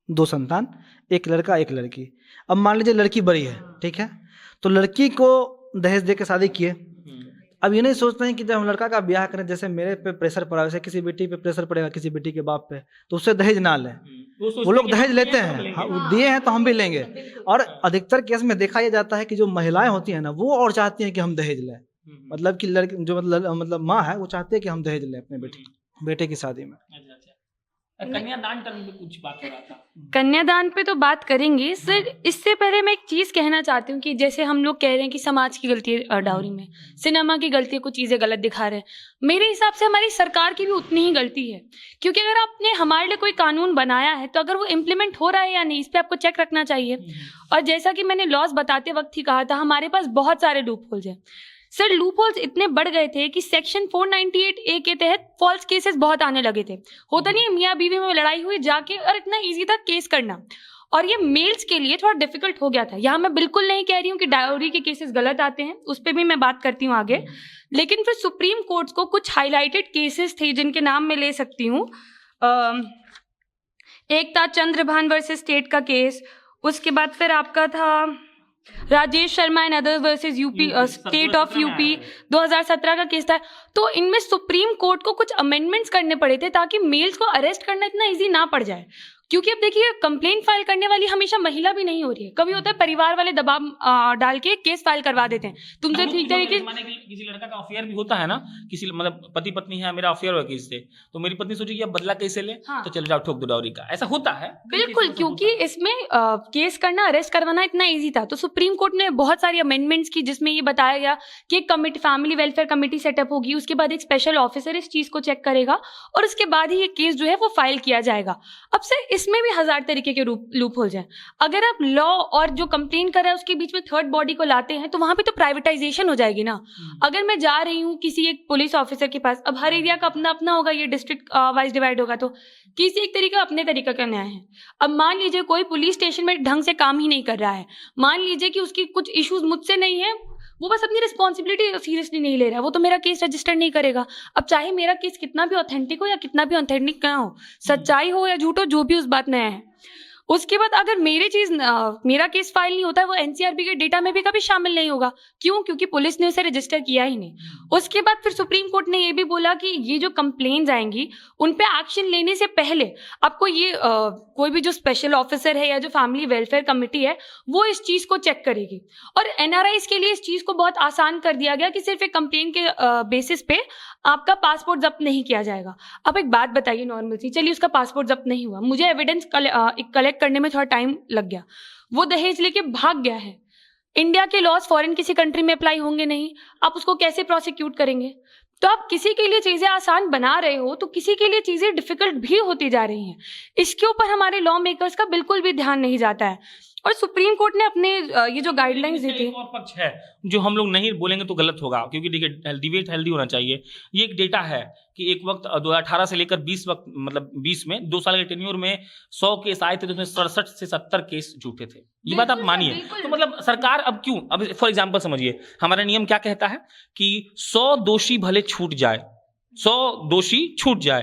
[SPEAKER 2] 2 संतान, एक लड़का एक लड़की। अब मान लीजिए लड़की बड़ी है, ठीक है, तो लड़की को दहेज दे के शादी किए। अब ये नहीं सोचते हैं कि जब हम लड़का का ब्याह करें, जैसे मेरे पे प्रेशर पड़ा, वैसे किसी बेटी पे प्रेशर पड़ेगा, किसी बेटी के बाप पे, तो उससे दहेज ना लें। वो लोग दहेज लेते हैं, हाँ, दिए हैं तो हम भी लेंगे। और अधिकतर केस में देखा यह जाता है कि जो महिलाएं होती हैं ना, वो और चाहती हैं कि हम दहेज लें, मतलब कि लड़की जो मतलब माँ है, वो चाहती है कि हम दहेज लें अपने बेटे की शादी में।
[SPEAKER 1] कन्यादान पर कुछ बात हो रहा था,
[SPEAKER 5] कन्यादान पे तो बात करेंगे सर। इससे पहले मैं एक चीज़ कहना चाहती हूँ कि जैसे हम लोग कह रहे हैं कि समाज की गलती है डाउरी में, सिनेमा की गलती है, कुछ चीज़ें गलत दिखा रहे हैं, मेरे हिसाब से हमारी सरकार की भी उतनी ही गलती है। क्योंकि अगर आपने हमारे लिए कोई कानून बनाया है तो अगर वो इम्प्लीमेंट हो रहा है या नहीं, इस पर आपको चेक रखना चाहिए। और जैसा कि मैंने लॉज बताते वक्त ही कहा था, हमारे पास बहुत सारे लूप होल्स हैं सर। लूप होल्स इतने बढ़ गए थे कि सेक्शन 498A के तहत फॉल्स केसेस बहुत आने लगे थे। होता नहीं है मियाँ बीवी में लड़ाई हुई जाके, और इतना इजी था केस करना, और ये मेल्स के लिए थोड़ा डिफिकल्ट हो गया था। यहाँ मैं बिल्कुल नहीं कह रही हूँ कि डायरी के केसेस गलत आते हैं, उस पर भी मैं बात करती हूँ आगे। लेकिन फिर सुप्रीम कोर्ट्स को कुछ हाईलाइटेड केसेस थे जिनके नाम मैं ले सकती हूँ। एक था चंद्रभान वर्सेस स्टेट का केस, उसके बाद फिर आपका था Rajesh Sharma and others versus UP, state of UP, 2017 का केस था। तो इनमें सुप्रीम कोर्ट को कुछ अमेंडमेंट्स करने पड़े थे ताकि मेल्स को अरेस्ट करना इतना इजी ना पड़ जाए। क्योंकि अब देखिए, कंप्लेंट फाइल करने वाली हमेशा महिला भी नहीं हो रही है, कभी होता है परिवार वाले दबाव डाल के केस फाइल करवा देते हैं तुमसे ठीक तरीके।
[SPEAKER 1] किसी लड़का का अफेयर भी होता है ना, किसी मतलब पति पत्नी है, मेरा अफेयर हुआ किसी से, तो मेरी पत्नी सोचेगी अब बदला कैसे ले,
[SPEAKER 5] हाँ।
[SPEAKER 1] तो चले जाओ ठोक दो डाउरी का, ऐसा होता है
[SPEAKER 5] बिल्कुल। क्योंकि इसमें केस करना, अरेस्ट करवाना इतना ईजी था, तो सुप्रीम कोर्ट ने बहुत सारी अमेंडमेंट्स की जिसमें ये बताया गया कि एक committee, family welfare committee setup होगी, उसके बाद एक स्पेशल ऑफिसर इस चीज को चेक करेगा और उसके बाद ही ये केस जो है वो फाइल किया जाएगा। अब से इसमें भी 1000 तरीके के लूप हो जाए। अगर आप लॉ और जो कंप्लेन कर रहा है उसके बीच में थर्ड बॉडी को लाते हैं तो वहां पे तो प्राइवेटाइजेशन हो जाएगी ना। अगर मैं जा रही हूँ किसी एक पुलिस ऑफिसर के पास, अब हर एरिया का अपना अपना होगा, ये डिस्ट्रिक्ट वाइज डिवाइड होगा, तो किसी एक तरीका अपने तरीका का न्याय है। अब मान लीजिए कोई पुलिस स्टेशन में ढंग से काम ही नहीं कर रहा है, मान लीजिए कि उसकी कुछ इश्यूज मुझसे नहीं है, वो बस अपनी रिस्पॉन्सिबिलिटी सीरियसली नहीं ले रहा है, वो तो मेरा केस रजिस्टर नहीं करेगा। अब चाहे मेरा केस कितना भी ऑथेंटिक हो या कितना भी ऑथेंटिक ना हो, सच्चाई हो या झूठ हो, जो भी उस बात में है, उसके बाद अगर मेरा केस फाइल नहीं होता है, वो एनसीआरबी के डेटा में भी कभी शामिल नहीं होगा। क्यों? क्योंकि पुलिस ने उसे रजिस्टर किया ही नहीं। उसके बाद फिर सुप्रीम कोर्ट ने ये भी बोला कि ये जो कंप्लेन्स आएंगी उन पे एक्शन लेने से पहले आपको ये कोई भी जो स्पेशल ऑफिसर है या जो फैमिली वेलफेयर कमेटी है वो इस चीज को चेक करेगी। और एनआरआईज के लिए इस चीज को बहुत आसान कर दिया गया कि सिर्फ एक कंप्लेन के बेसिस पे आपका पासपोर्ट जब्त नहीं किया जाएगा। अब एक बात बताइए नॉर्मल सी, चलिए उसका पासपोर्ट जब्त नहीं हुआ, मुझे एविडेंस कलेक्ट करने में थोड़ा टाइम लग गया, वो दहेज लेके भाग गया है। इंडिया के लॉज फॉरेन किसी कंट्री में अप्लाई होंगे नहीं, आप उसको कैसे प्रोसिक्यूट करेंगे? तो आप किसी के लिए चीजें आसान बना रहे हो तो किसी के लिए चीजें डिफिकल्ट भी होती जा रही हैं। इसके ऊपर हमारे लॉ मेकर्स का बिल्कुल भी ध्यान नहीं जाता है। और सुप्रीम कोर्ट ने अपने ये जो गाइडलाइंस दी थी,
[SPEAKER 1] एक और पक्ष है जो हम लोग नहीं बोलेंगे तो गलत होगा, क्योंकि देखिए डिबेट हेल्दी होना चाहिए। ये एक डेटा है कि एक वक्त 2018 से लेकर 20 में 2 साल के टेन्योर में 100 केस आए थे, तो उसमें 67 से 70 केस झूठे थे। ये बात आप मानिए। तो मतलब सरकार अब क्यों, अब फॉर एग्जाम्पल समझिए, हमारा नियम क्या कहता है कि 100 दोषी भले छूट जाए, 100 दोषी छूट जाए,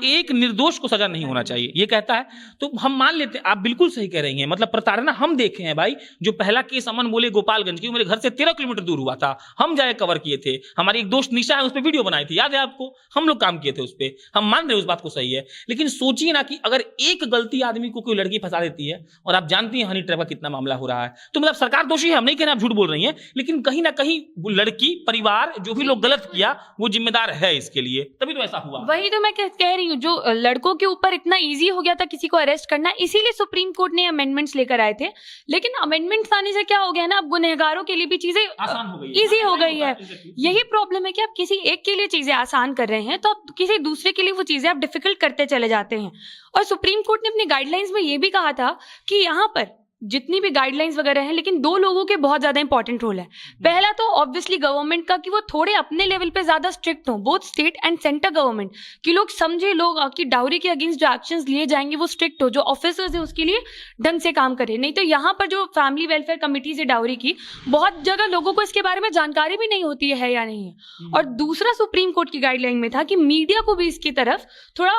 [SPEAKER 1] एक निर्दोष को सजा नहीं होना चाहिए, ये कहता है। तो हम मान लेते हैं, आप बिल्कुल सही कह रही हैं। मतलब प्रताड़ना हम देखे हैं भाई। जो पहला केस अमन बोले गोपालगंज की, मेरे घर से 13 किलोमीटर दूर हुआ था, हम जाए कवर किए थे। हमारी एक दोस्त निशा है, उस पर वीडियो बनाई थी, याद है आपको? हम लोग काम किए थे उस पर। हम मान रहे उस बात को सही है, लेकिन सोचिए ना कि अगर एक गलती आदमी को कोई लड़की फंसा देती है, और आप जानती हैं हनी ट्रैप का कितना मामला हो रहा है, तो मतलब सरकार दोषी है, हम नहीं कह रहे आप झूठ बोल रही हैं, लेकिन कहीं ना कहीं वो लड़की, परिवार, जो भी लोग गलत किया वो जिम्मेदार है इसके लिए, तभी तो ऐसा हुआ।
[SPEAKER 5] वही तो मैं कह रही हूँ, जो लड़कों के ऊपर इतना इजी हो गया था किसी को अरेस्ट करना, इसीलिए सुप्रीम कोर्ट ने अमेंडमेंट्स लेकर आए थे। लेकिन अमेंडमेंट्स आने से क्या हो गया ना, अब गुनहगारों के लिए भी चीजें
[SPEAKER 1] आसान हो गई,
[SPEAKER 5] इजी हो गई है। यही प्रॉब्लम है कि आप किसी एक के लिए चीजें आसान कर रहे हैं तो आप किसी दूसरे के लिए वो चीजें आप डिफिकल्ट करते चले जाते हैं। और सुप्रीम कोर्ट ने अपनी गाइडलाइंस में ये भी कहा था कि यहाँ पर जितनी भी गाइडलाइंस वगैरह हैं, लेकिन 2 लोगों के बहुत ज्यादा इंपॉर्टेंट रोल है। पहला तो ऑब्वियसली गवर्नमेंट का, कि वो थोड़े अपने लेवल पे ज्यादा स्ट्रिक्ट हो, both state and centre government, कि लोग समझे, लोग कि डाउरी के अगेंस्ट जो एक्शंस लिए जाएंगे वो स्ट्रिक्ट हो, जो ऑफिसर्स है उसके लिए ढंग से काम करे। नहीं तो यहाँ पर जो फैमिली वेलफेयर कमिटीज है डाउरी की, बहुत जगह लोगों को इसके बारे में जानकारी भी नहीं होती है या नहीं है। और दूसरा सुप्रीम कोर्ट की गाइडलाइन में था कि मीडिया को भी इसकी तरफ थोड़ा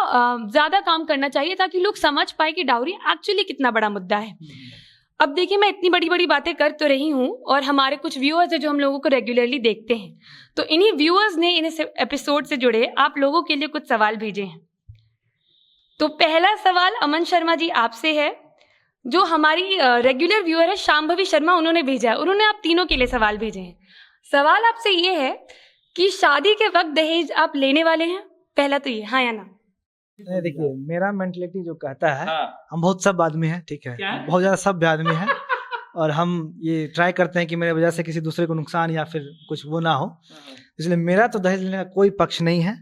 [SPEAKER 5] ज्यादा काम करना चाहिए, ताकि लोग समझ पाए कि डाउरी एक्चुअली कितना बड़ा मुद्दा है। अब देखिए, मैं इतनी बड़ी बड़ी बातें कर तो रही हूँ, और हमारे कुछ व्यूअर्स हैं जो हम लोगों को रेगुलरली देखते हैं, तो इन्हीं व्यूअर्स ने इस एपिसोड से जुड़े आप लोगों के लिए कुछ सवाल भेजे हैं। तो पहला सवाल अमन शर्मा जी आपसे है, जो हमारी रेगुलर व्यूअर है शांभवी शर्मा, उन्होंने भेजा है। उन्होंने आप तीनों के लिए सवाल भेजे हैं। सवाल आपसे ये है कि शादी के वक्त दहेज आप लेने वाले हैं? पहला तो ये, हाँ या ना?
[SPEAKER 2] नहीं, देखिए मेरा मेंटलिटी जो कहता है,
[SPEAKER 1] हाँ।
[SPEAKER 2] हम बहुत सभ्य आदमी हैं, ठीक है,
[SPEAKER 1] क्या है?
[SPEAKER 2] बहुत ज़्यादा सभ्य आदमी हैं, और हम ये ट्राई करते हैं कि मेरे वजह से किसी दूसरे को नुकसान या फिर कुछ वो ना हो। इसलिए मेरा तो दहेज लेने का कोई पक्ष नहीं है।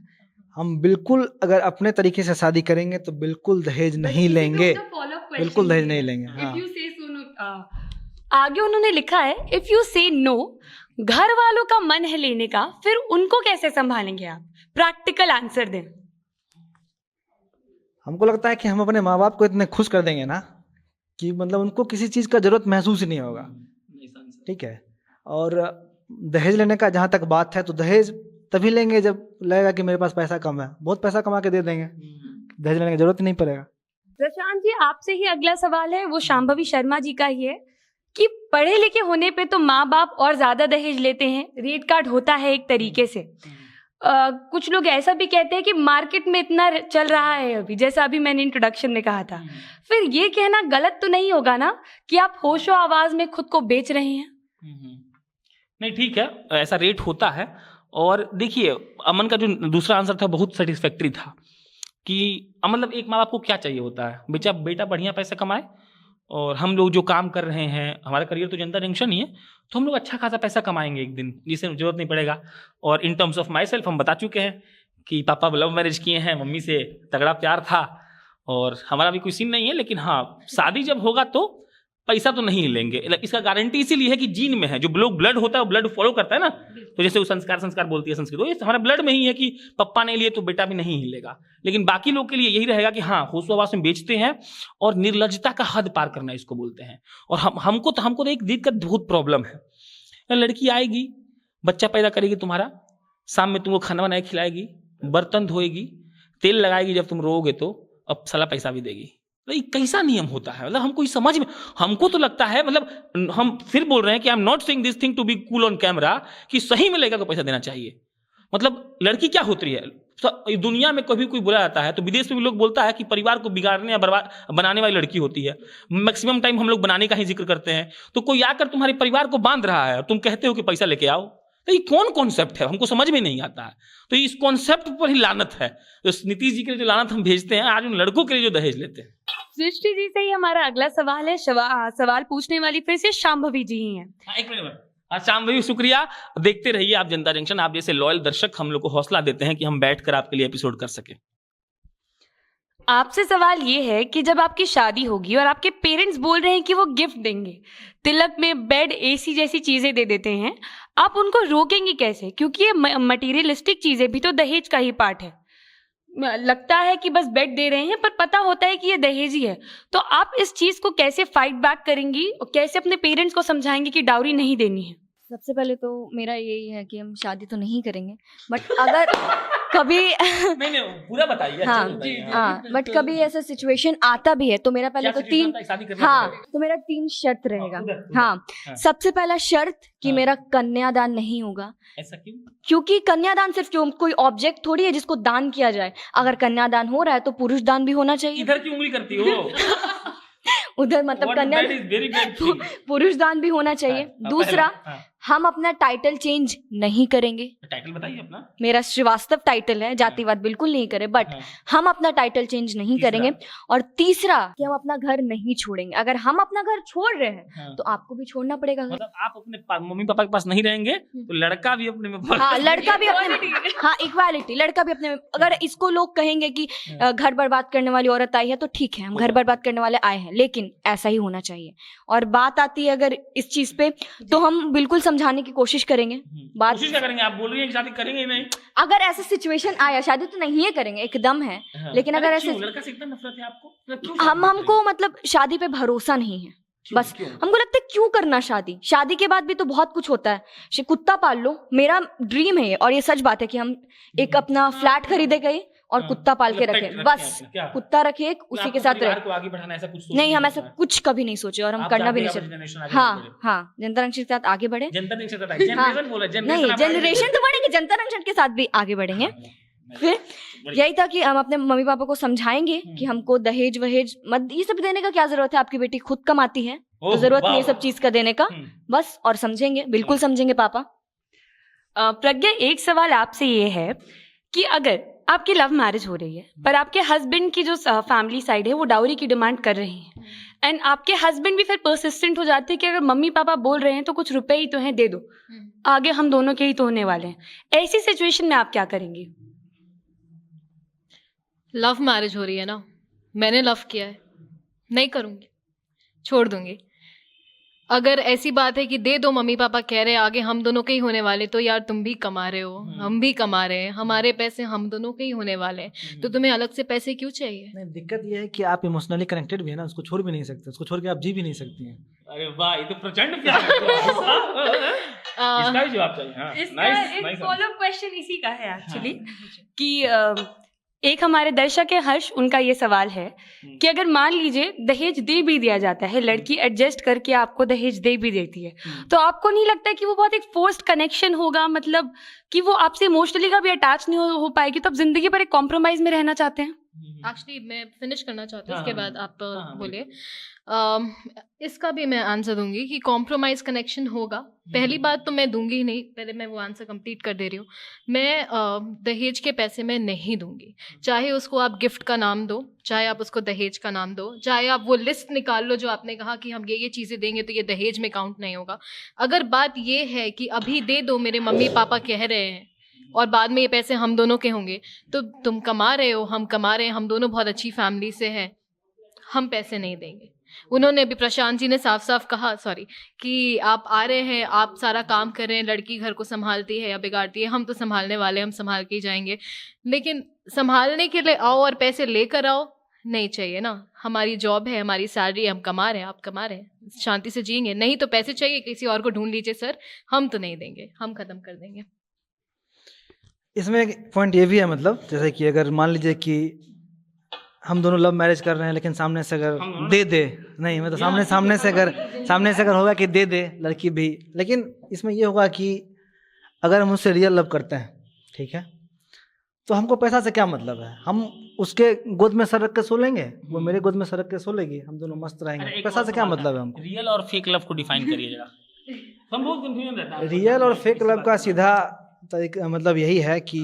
[SPEAKER 2] हम बिल्कुल अगर अपने तरीके से शादी करेंगे तो बिल्कुल दहेज नहीं लेंगे, बिल्कुल दहेज नहीं लेंगे। हाँ।
[SPEAKER 5] आगे उन्होंने लिखा है, इफ यू से नो, घर वालों का मन है लेने का, फिर उनको कैसे संभालेंगे आप? प्रैक्टिकल आंसर दें।
[SPEAKER 2] हमको लगता है कि हम अपने माँ बाप को इतने खुश कर देंगे ना कि मतलब उनको किसी चीज़ का जरूरत महसूस ही नहीं होगा, ठीक है। और दहेज लेने का जहाँ तक बात है, तो दहेज तभी लेंगे जब लगेगा कि मेरे पास पैसा कम है, बहुत पैसा कमा के दे देंगे, दहेज लेने की जरूरत नहीं पड़ेगा।
[SPEAKER 5] प्रशांत जी, आपसे ही अगला सवाल है, वो शांभवी शर्मा जी का ही है, कि पढ़े लिखे होने पे तो माँ बाप और ज्यादा दहेज लेते हैं, रेट कार्ड होता है एक तरीके से। कुछ लोग ऐसा भी कहते हैं कि मार्केट में इतना चल रहा है अभी, जैसा अभी मैंने इंट्रोडक्शन में कहा था। फिर ये कहना गलत तो नहीं होगा ना कि आप होशो आवाज में खुद को बेच रहे हैं?
[SPEAKER 1] नहीं, ठीक है, ऐसा रेट होता है। और देखिए, अमन का जो दूसरा आंसर था बहुत सेटिस्फैक्ट्री था, कि मतलब एक माँ बाप को क्या चाहिए होता है, बेटा बढ़िया पैसा कमाए, और हम लोग जो काम कर रहे हैं, हमारा करियर तो जनता जंक्शन ही है, तो हम लोग अच्छा खासा पैसा कमाएंगे एक दिन, जिससे जरूरत नहीं पड़ेगा। और in terms of my self हम बता चुके हैं कि पापा लव मैरिज किए हैं, मम्मी से तगड़ा प्यार था, और हमारा भी कोई सीन नहीं है। लेकिन हाँ, शादी जब होगा तो पैसा तो नहीं लेंगे। इसका गारंटी इसीलिए है कि जीन में है, जो लोग ब्लड होता है वो ब्लड फॉलो करता है ना। तो जैसे वो संस्कार बोलती है संस्कृत, ये हमारे ब्लड में ही है कि पप्पा नहीं लिए तो बेटा भी नहीं हिलेगा। लेकिन बाकी लोग के लिए यही रहेगा कि हाँ, होशो-हवास में बेचते हैं, और निर्लज्जता का हद पार करना इसको बोलते हैं। और हमको तो एक दिक्कत बहुत प्रॉब्लम है लड़की आएगी, बच्चा पैदा करेगी तुम्हारा, शाम में तुमको खाना बनाए खिलाएगी, बर्तन धोएगी, तेल लगाएगी, जब तुम रोओगे तो अब साला पैसा भी देगी। तो ये कैसा नियम होता है? मतलब हमको समझ में, हमको तो लगता है, मतलब हम फिर बोल रहे हैं कि I am not saying this thing to be cool on camera, कि सही में लड़का को पैसा देना चाहिए। मतलब लड़की क्या होती है, दुनिया में कभी कोई बोला जाता है तो विदेश में भी लोग बोलता है कि परिवार को बिगाड़ने या बर्बाद बनाने वाली लड़की होती है। मैक्सिमम टाइम हम लोग बनाने का ही जिक्र करते हैं। तो कोई आकर तुम्हारे परिवार को बांध रहा है और तुम कहते हो कि पैसा लेके आओ, तो ये कौन कॉन्सेप्ट है? हमको समझ में नहीं आता है। तो इस कॉन्सेप्ट पर ही लानत है। तो नीतीश जी के लिए जो लानत हम भेजते हैं, आज उन लड़कों के लिए जो दहेज लेते हैं।
[SPEAKER 5] सृष्टि जी से ही हमारा अगला सवाल है। सवाल पूछने वाली फिर से शांभवी जी ही हैं।
[SPEAKER 1] एक मिनट, शांभवी शुक्रिया। देखते रहिए आप जनता जंक्शन। आप जैसे लॉयल दर्शक हम लोग को हौसला देते हैं कि हम बैठकर आपके लिए एपिसोड कर सके।
[SPEAKER 5] आपसे सवाल ये है कि जब आपकी शादी होगी और आपके पेरेंट्स बोल रहे हैं कि वो गिफ्ट देंगे, तिलक में बेड, एसी जैसी चीजें दे देते हैं, आप उनको रोकेंगे कैसे? क्योंकि ये मटेरियलिस्टिक चीजें भी तो दहेज का ही पार्ट है। लगता है कि बस बेड दे रहे हैं, पर पता होता है कि ये दहेज ही है। तो आप इस चीज को कैसे फाइट बैक करेंगी और कैसे अपने पेरेंट्स को समझाएंगे कि डाउरी नहीं देनी है?
[SPEAKER 4] सबसे पहले तो मेरा यही है कि हम शादी तो नहीं करेंगे, बट अगर कभी
[SPEAKER 1] नहीं पूरा बताइए।
[SPEAKER 4] हाँ, बट कभी ऐसा सिचुएशन आता भी है तो मेरा पहले तो तो मेरा 3 शर्त रहेगा। हाँ, सबसे पहला शर्त कि मेरा कन्यादान नहीं होगा।
[SPEAKER 1] ऐसा क्यों?
[SPEAKER 4] क्योंकि कन्यादान सिर्फ कोई ऑब्जेक्ट थोड़ी है जिसको दान किया जाए। अगर कन्यादान हो रहा है तो पुरुष दान भी होना चाहिए।
[SPEAKER 1] इधर की उंगली करती हो
[SPEAKER 4] उधर मतलब कन्या पुरुष दान भी होना चाहिए। दूसरा, हम अपना टाइटल चेंज नहीं करेंगे।
[SPEAKER 1] टाइटल बताइए अपना।
[SPEAKER 4] मेरा श्रीवास्तव टाइटल है, जातिवाद बिल्कुल नहीं करे, बट हम अपना टाइटल चेंज नहीं करेंगे। और तीसरा कि हम अपना घर नहीं छोड़ेंगे। अगर हम अपना घर छोड़ रहे हैं तो आपको भी छोड़ना पड़ेगा।
[SPEAKER 1] मतलब आप अपने मम्मी पापा के पास नहीं रहेंगे तो लड़का भी अपने में,
[SPEAKER 4] हाँ लड़का भी अपने, हाँ इक्वालिटी, लड़का भी अपने में। अगर इसको लोग कहेंगे कि घर बर्बाद करने वाली औरत आई है तो ठीक है, हम घर बर्बाद करने वाले आए हैं, लेकिन ऐसा ही होना चाहिए। और बात आती है अगर इस चीज पे, तो हम बिल्कुल समझाने की कोशिश करेंगे।
[SPEAKER 1] कोशिश क्या करेंगे? आप बोल रही हैं कि शादी करेंगे ही नहीं।
[SPEAKER 4] अगर ऐसा सिचुएशन आया, शादी तो नहीं है करेंगे, एकदम है। लेकिन अगर ऐसे,
[SPEAKER 1] लड़का से इतना नफरत है आपको?
[SPEAKER 4] हमको मतलब शादी पे भरोसा नहीं है। बस हमको लगता है क्यों करना शादी? शादी के बाद भी तो बहुत कुछ होता है। कुत्ता पाल लो, मेरा ड्रीम है और ये सच बात है कि हम एक अपना फ्लैट खरीदे गए और कुत्ता पाल के रखे। बस कुत्ता रखे, उसी के साथ रहे।
[SPEAKER 1] आगे बढ़ाना ऐसा कुछ
[SPEAKER 4] नहीं, हम ऐसा कुछ कभी नहीं सोचे और हम करना भी नहीं चाहते। हाँ, जनता जंक्शन के साथ आगे बढ़े।
[SPEAKER 1] जनता जंक्शन
[SPEAKER 4] नहीं, जनरेशन तो बढ़ेगी, जनता जंक्शन के साथ भी आगे बढ़ेंगे। फिर यही था कि हम अपने मम्मी पापा को समझाएंगे कि हमको दहेज वहेज मत, ये सब देने का क्या जरूरत है? आपकी बेटी खुद कमाती है तो जरूरत नहीं है सब चीज का देने का। बस, और समझेंगे, बिल्कुल समझेंगे पापा।
[SPEAKER 5] प्रज्ञा, एक सवाल आपसे ये है कि अगर आपकी लव मैरिज हो रही है पर आपके हस्बैंड की जो फैमिली साइड है वो डाउरी की डिमांड कर रहे हैं, एंड आपके हस्बैंड भी फिर परसिस्टेंट हो जाते हैं कि अगर मम्मी पापा बोल रहे हैं तो कुछ रुपए ही तो हैं, दे दो, आगे हम दोनों के ही तो होने वाले हैं, ऐसी सिचुएशन में आप क्या करेंगे?
[SPEAKER 3] लव मैरिज हो रही है ना, मैंने लव किया है, नहीं करूँगी, छोड़ दूंगी। अगर ऐसी बात है कि दे दो, मम्मी पापा कह रहे हैं आगे हम दोनों के ही होने वाले, तो यार तुम भी कमा रहे हो, हम भी कमा रहे हैं, हमारे पैसे हम दोनों के ही होने वाले हैं, तो तुम्हें अलग से पैसे क्यों चाहिए?
[SPEAKER 2] नहीं, दिक्कत ये है कि आप इमोशनली कनेक्टेड भी है ना, उसको छोड़ भी नहीं सकते, उसको छोड़ के आप जी भी नहीं सकती हैं।
[SPEAKER 1] अरे वाह, ये तो प्रचंड प्यार है। इसका भी जवाब चाहिए। हाँ,
[SPEAKER 5] इसका एक फॉलोअप क्वेश्चन इसी का है एक्चुअली कि एक हमारे दर्शक है हर्ष, उनका ये सवाल है कि अगर मान लीजिए दहेज दे भी दिया जाता है, लड़की एडजस्ट करके आपको दहेज दे भी देती है, तो आपको नहीं लगता कि वो बहुत एक फोर्स्ड कनेक्शन होगा? मतलब कि वो आपसे इमोशनली का भी अटैच नहीं हो पाएगी, तो आप जिंदगी पर एक कॉम्प्रोमाइज में रहना चाहते हैं?
[SPEAKER 3] एक्चुअली मैं फिनिश करना चाहती हूँ, उसके बाद आप बोलिए। इसका भी मैं आंसर दूंगी कि कॉम्प्रोमाइज कनेक्शन होगा। पहली बात तो मैं दूंगी ही नहीं, पहले मैं वो आंसर कंप्लीट कर दे रही हूँ। मैं दहेज के पैसे मैं नहीं दूंगी, चाहे उसको आप गिफ्ट का नाम दो, चाहे आप उसको दहेज का नाम दो, चाहे आप वो लिस्ट निकाल लो जो आपने कहा कि हम ये चीज़ें देंगे तो ये दहेज में काउंट नहीं होगा। अगर बात ये है कि अभी दे दो, मेरे मम्मी पापा कह रहे हैं और बाद में ये पैसे हम दोनों के होंगे, तो तुम कमा रहे हो, हम कमा रहे हैं, हम दोनों बहुत अच्छी फैमिली से हैं, हम पैसे नहीं देंगे। उन्होंने भी, प्रशांत जी ने साफ साफ कहा कि आप आ रहे हैं, आप सारा काम कर रहे हैं, लड़की घर को संभालती है या बिगाड़ती है, हम तो संभालने वाले, हम संभाल के ही जाएंगे, लेकिन संभालने के लिए आओ और पैसे लेकर आओ, नहीं चाहिए ना, हमारी जॉब है, हमारी सैलरी है, हम कमा रहे हैं, आप कमा रहे हैं, शांति से जिएंगे। नहीं तो पैसे चाहिए किसी और को ढूंढ लीजिए सर, हम तो नहीं देंगे, हम खत्म कर देंगे।
[SPEAKER 2] इसमें एक पॉइंट ये भी है, मतलब जैसे कि अगर मान लीजिए कि हम दोनों लव मैरिज कर रहे हैं, लेकिन सामने से अगर दे दे, नहीं मतलब सामने से अगर होगा कि दे दे लड़की भी, लेकिन इसमें ये होगा कि अगर हम उससे रियल लव करते हैं, ठीक है, तो हमको पैसा से क्या मतलब है, हम उसके गोद में सर रख के सो लेंगे, वो मेरे गोद में सर रख के सो लेगी, हम दोनों मस्त रहेंगे, पैसा से क्या मतलब है हमको।
[SPEAKER 1] रियल और फेक लव को डिफाइन करिए जरा, हम बहुत कंफ्यूजन रहता है।
[SPEAKER 2] रियल और फेक लव का सीधा तरीका मतलब यही है कि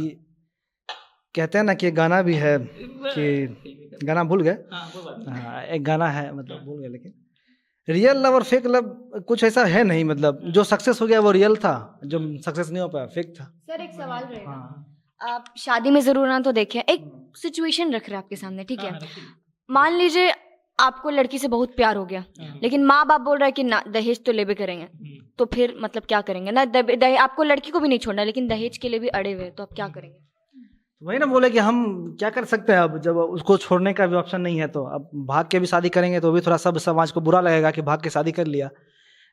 [SPEAKER 2] कहते हैं ना कि गाना भी है कि गाना भूल गए, हाँ एक गाना है मतलब भूल गए, लेकिन रियल लव और फेक लव कुछ ऐसा है नहीं, मतलब जो सक्सेस हो गया वो रियल था, जो सक्सेस नहीं हो पाया फेक था।
[SPEAKER 4] सर एक सवाल रहेगा,
[SPEAKER 2] हाँ
[SPEAKER 4] आप शादी में जरूर ना तो देखें, एक सिचुएशन रख रहे हैं आपके सामने, ठीक है, मान लीजिए आपको लड़की से बहुत प्यार हो गया, लेकिन माँ बाप बोल रहा है कि ना दहेज तो लेबे करेंगे, तो फिर मतलब क्या करेंगे ना, आपको लड़की को भी नहीं छोड़ना, लेकिन दहेज के लिए भी अड़े हुए, तो आप क्या करेंगे।
[SPEAKER 2] वही ना बोले कि हम क्या कर सकते हैं, अब जब उसको छोड़ने का भी ऑप्शन नहीं है, तो अब भाग के भी शादी करेंगे तो भी थोड़ा सब समाज को बुरा लगेगा कि भाग के शादी कर लिया,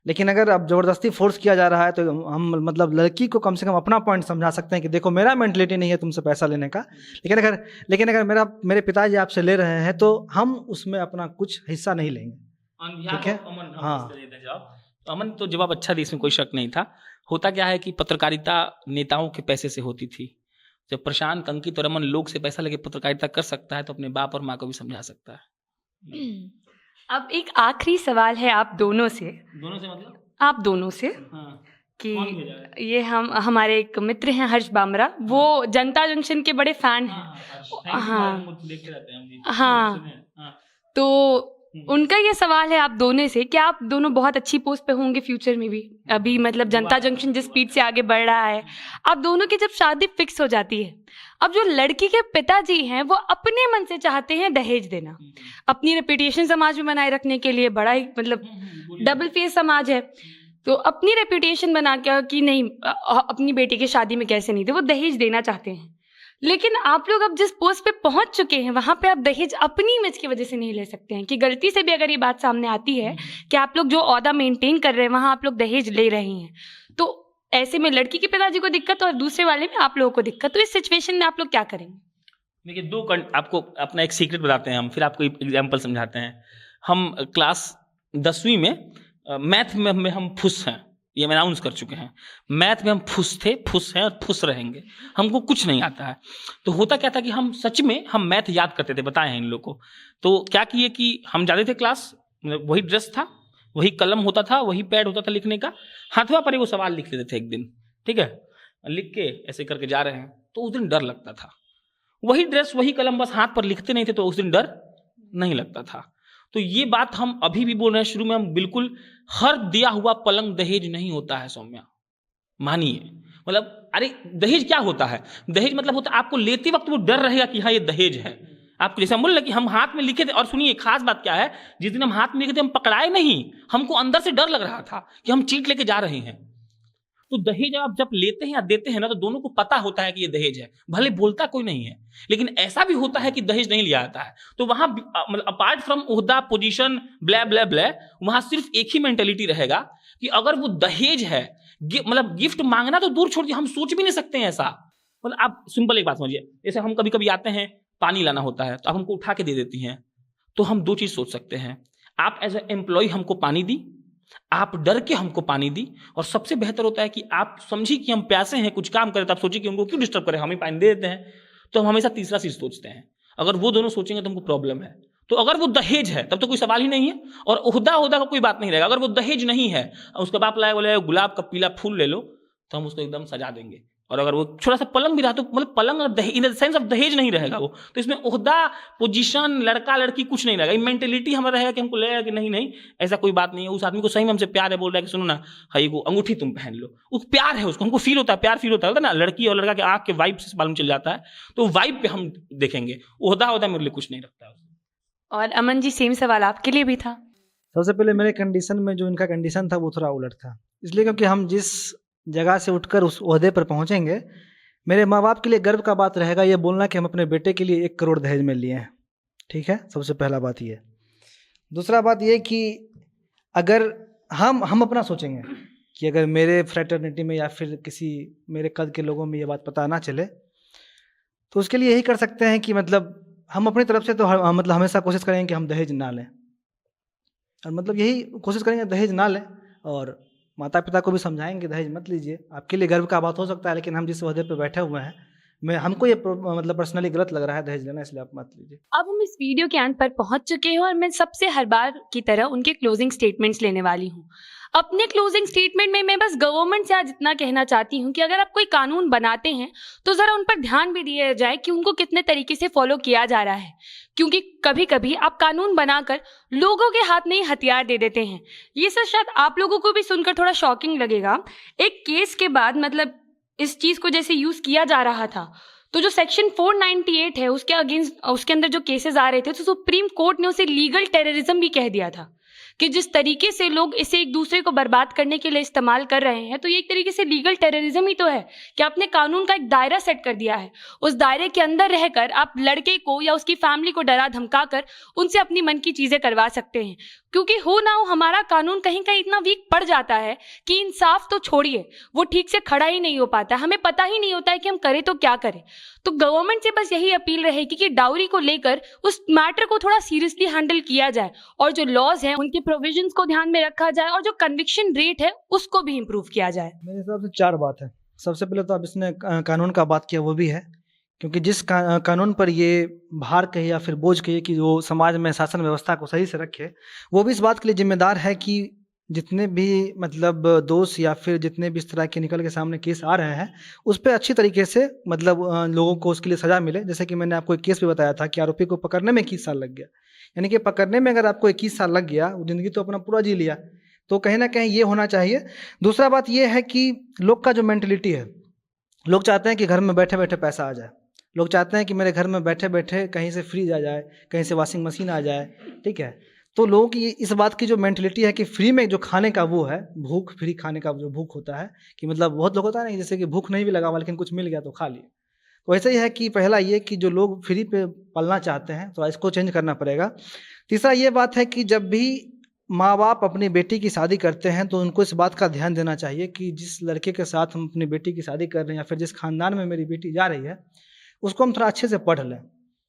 [SPEAKER 2] लेकिन अगर अब ज़बरदस्ती फोर्स किया जा रहा है तो हम मतलब लड़की को कम से कम अपना पॉइंट समझा सकते हैं कि देखो मेरा मेंटलिटी नहीं है तुमसे पैसा लेने का, लेकिन अगर मेरे पिताजी आपसे ले रहे हैं तो हम उसमें अपना कुछ हिस्सा नहीं लेंगे, ठीक है। हाँ
[SPEAKER 1] अमन तो जवाब अच्छा थी, इसमें कोई शक नहीं था। होता क्या है कि पत्रकारिता नेताओं के पैसे से होती थी, जब प्रशांत, अंकित और अमन लोग से पैसा लेके पत्रकारिता कर सकता है तो अपने बाप और माँ को भी समझा सकता है।
[SPEAKER 5] अब एक आखिरी सवाल है आप दोनों से
[SPEAKER 1] मतलब
[SPEAKER 5] आप दोनों से
[SPEAKER 1] हाँ।
[SPEAKER 5] कि ये हमारे एक मित्र हैं हर्ष बामरा, वो जनता जंक्शन के बड़े फैन हैं। हाँ, तो उनका ये सवाल है आप दोनों से कि आप दोनों बहुत अच्छी पोस्ट पे होंगे फ्यूचर में भी, अभी मतलब जनता जंक्शन जिस स्पीड से आगे बढ़ रहा है, आप दोनों की जब शादी फिक्स हो जाती है, अब जो लड़की के पिताजी हैं वो अपने मन से चाहते हैं दहेज देना, अपनी रेपुटेशन समाज में बनाए रखने के लिए, बड़ा ही मतलब डबल फेस समाज है, तो अपनी रेपुटेशन बना के कि नहीं अपनी बेटी की शादी में कैसे नहीं थे, वो दहेज देना चाहते हैं। लेकिन आप लोग अब जिस पोस्ट पे पहुंच चुके हैं वहां पे आप दहेज अपनी इमेज की वजह से नहीं ले सकते हैं, कि गलती से भी अगर ये बात सामने आती है कि आप लोग जो ओहदा मेंटेन कर रहे हैं वहां आप लोग दहेज ले रहे हैं, तो ऐसे में लड़की के पिताजी को दिक्कत और दूसरे वाले में आप लोगों को दिक्कत, तो इस सिचुएशन में आप लोग क्या करेंगे।
[SPEAKER 1] देखिए आपको अपना एक सीक्रेट बताते हैं हम, फिर आपको एग्जाम्पल समझाते हैं। हम क्लास 10वीं में मैथ में हम फुस हैं, ये हम अनाउंस कर चुके हैं, मैथ में हम फुस थे, फुस हैं और फुस रहेंगे, हमको कुछ नहीं आता है। तो होता क्या था कि हम सच में हम मैथ याद करते थे, बताए हैं इन लोग को। तो क्या किए कि हम जाते थे क्लास, वही ड्रेस था, वही कलम होता था, वही पैड होता था लिखने का, हाथवा पर वो सवाल लिख लेते थे एक दिन, ठीक है, लिख के ऐसे करके जा रहे हैं, तो उस दिन डर लगता था। वही ड्रेस वही कलम, बस हाथ पर लिखते नहीं थे तो उस दिन डर नहीं लगता था। तो ये बात हम अभी भी बोल रहे हैं, शुरू में हम बिल्कुल, हर दिया हुआ पलंग दहेज नहीं होता है सौम्या, मानिए। मतलब अरे दहेज क्या होता है, दहेज मतलब होता है आपको लेते वक्त वो डर रहेगा कि हाँ ये दहेज है। आपको जैसे हम बोल रहे कि हम हाथ में लिखे थे, और सुनिए खास बात क्या है, जिस दिन हम हाथ में लिखे थे हम पकड़ाए नहीं, हमको अंदर से डर लग रहा था कि हम चीट लेके जा रहे हैं। तो दहेज आप जब लेते हैं या देते हैं ना, तो दोनों को पता होता है कि ये दहेज है, भले बोलता कोई नहीं है, लेकिन ऐसा भी होता है कि दहेज नहीं लिया जाता है। तो वहां मतलब अपार्ट फ्रॉम ओहदा, पोजीशन, ब्लै ब्लै ब्लै, वहां सिर्फ एक ही मेंटेलिटी रहेगा कि अगर वो दहेज है, मतलब गिफ्ट मांगना तो दूर छोड़ दिए, हम सोच भी नहीं सकते हैं ऐसा। मतलब आप सिंपल एक बात समझिए, जैसे हम कभी कभी आते हैं, पानी लाना होता है तो आप हमको उठा के दे देती हैं, तो हम दो चीज सोच सकते हैं, आप एज ए एम्प्लॉय हमको पानी दी, आप डर के हमको पानी दी, और सबसे बेहतर होता है कि आप समझी कि हम प्यासे हैं, कुछ काम करें, तो आप सोचिए कि उनको क्यों डिस्टर्ब करें, हम ही पानी दे देते हैं। तो हम हमेशा तीसरा चीज सोचते हैं, अगर वो दोनों सोचेंगे तो हमको प्रॉब्लम है। तो अगर वो दहेज है तब तो कोई सवाल ही नहीं है, और ओहदा का कोई बात नहीं रहेगा। अगर वो दहेज नहीं है, उसका बाप लाया बोले गुलाब का पीला फूल ले लो, तो हम उसको एकदम सजा देंगे। और अगर वो छोटा सा पलंग भी रहा तो मतलब पलंग इन द सेंस ऑफ दहेज नहीं रहेगा वो, तो इसमें ओहदा, पोजीशन, लड़का लड़की कुछ नहीं रहेगा। मेंटेलिटी हमारा रहेगा कि हमको लगेगा कि नहीं ऐसा कोई बात नहीं है, उस आदमी को सही में हमसे प्यार है, बोल रहा है कि सुनो ना हाँ ये अंगूठी तुम पहन लो, उस प्यार है, उसको हमको फील होता है, प्यार फील होता है ना, लड़की और लड़का के आंख के वाइब से मालूम चल जाता है, तो वाइब पे हम देखेंगे। ओहदा मेरे लिए कुछ नहीं रखता है।
[SPEAKER 5] और अमन जी सेम सवाल आपके लिए भी था।
[SPEAKER 2] सबसे पहले मेरे कंडीशन में जो इनका कंडीशन था वो थोड़ा उलट था, इसलिए क्योंकि हम जिस जगह से उठकर उस ओहदे पर पहुंचेंगे, मेरे माँ बाप के लिए गर्व का बात रहेगा ये बोलना कि हम अपने बेटे के लिए 1 करोड़ दहेज में लिए हैं, ठीक है, सबसे पहला बात ये। दूसरा बात ये कि अगर हम अपना सोचेंगे कि अगर मेरे फ्रेटर्निटी में या फिर किसी मेरे कद के लोगों में ये बात पता ना चले, तो उसके लिए यही कर सकते हैं कि मतलब हम अपनी तरफ से तो मतलब हमेशा कोशिश करेंगे कि हम दहेज ना लें, और मतलब यही कोशिश करेंगे दहेज ना लें, और माता पिता को भी समझाएंगे दहेज मत लीजिए, आपके लिए गर्व का बात हो सकता है, लेकिन हम जिस ओहदे पे बैठे हुए हैं, हमको ये मतलब पर्सनली गलत लग रहा है दहेज लेना, इसलिए आप मत लीजिए।
[SPEAKER 5] अब हम इस वीडियो के अंत पर पहुंच चुके हैं और मैं सबसे हर बार की तरह उनके क्लोजिंग स्टेटमेंट्स लेने वाली हूं। अपने क्लोजिंग स्टेटमेंट में मैं बस गवर्नमेंट से आज इतना कहना चाहती हूं कि अगर आप कोई कानून बनाते हैं तो ज़रा उन पर ध्यान भी दिया जाए कि उनको कितने तरीके से फॉलो किया जा रहा है, क्योंकि कभी कभी आप कानून बनाकर लोगों के हाथ में ही हथियार दे देते हैं। ये सब शायद आप लोगों को भी सुनकर थोड़ा शॉकिंग लगेगा। एक केस के बाद मतलब इस चीज़ को जैसे यूज़ किया जा रहा था, तो जो सेक्शन 498 है उसके अगेंस्ट उसके अंदर जो केसेस आ रहे थे, तो सुप्रीम कोर्ट ने उसे लीगल टेररिज्म भी कह दिया था कि जिस तरीके से लोग इसे एक दूसरे को बर्बाद करने के लिए इस्तेमाल कर रहे हैं, तो ये एक तरीके से लीगल टेररिज्म ही तो है कि आपने कानून का एक दायरा सेट कर दिया है। उस दायरे के अंदर रहकर आप लड़के को या उसकी फैमिली को डरा धमका कर उनसे अपनी मन की चीज़ें करवा सकते हैं, क्योंकि हो ना हो हमारा कानून कहीं कहीं इतना वीक पड़ जाता है कि इंसाफ तो छोड़िए, वो ठीक से खड़ा ही नहीं हो पाता, हमें पता ही नहीं होता है कि हम करें तो क्या करें। तो गवर्नमेंट से बस यही अपील रहेगी कि डाउरी को लेकर उस मैटर को थोड़ा सीरियसली हैंडल किया जाए, और जो लॉज हैं उनके प्रोविजंस को ध्यान में रखा जाए, और जो कन्विक्शन रेट है उसको भी इम्प्रूव किया जाए।
[SPEAKER 2] मेरे हिसाब से 4 बात है। सबसे पहले तो आप इसने कानून का बात किया, वो भी है, क्योंकि जिस कानून पर ये भार कहे या फिर बोझ कहे कि वो समाज में शासन व्यवस्था को सही से रखे, वो भी इस बात के लिए जिम्मेदार है कि जितने भी मतलब दोष या फिर जितने भी इस तरह के निकल के सामने केस आ रहे हैं, उस पर अच्छी तरीके से मतलब लोगों को उसके लिए सज़ा मिले। जैसे कि मैंने आपको एक केस भी बताया था कि आरोपी को पकड़ने में 21 साल लग गया, यानी कि पकड़ने में अगर आपको 21 साल लग गया, ज़िंदगी तो अपना पूरा जी लिया, तो कहीं ना कहीं ये होना चाहिए। दूसरा बात ये है कि लोग का जो मेंटलिटी है, लोग चाहते हैं कि घर में बैठे बैठे पैसा आ जाए, लोग चाहते हैं कि मेरे घर में बैठे बैठे कहीं से फ्रिज आ जाए, कहीं से वॉशिंग मशीन आ जाए, ठीक है। तो लोगों की इस बात की जो मेंटलिटी है कि फ्री में जो खाने का वो है, भूख फ्री खाने का जो भूख होता है, कि मतलब बहुत लोग होता है ना जैसे कि भूख नहीं भी लगा हुआ लेकिन कुछ मिल गया तो खा लिए, तो ऐसा ही है कि पहला ये कि जो लोग फ्री पे पलना चाहते हैं तो इसको चेंज करना पड़ेगा। तीसरा ये बात है कि जब भी माँ बाप अपनी बेटी की शादी करते हैं तो उनको इस बात का ध्यान देना चाहिए कि जिस लड़के के साथ हम अपनी बेटी की शादी कर रहे हैं या फिर जिस खानदान में मेरी बेटी जा रही है, उसको हम थोड़ा अच्छे से पढ़ लें,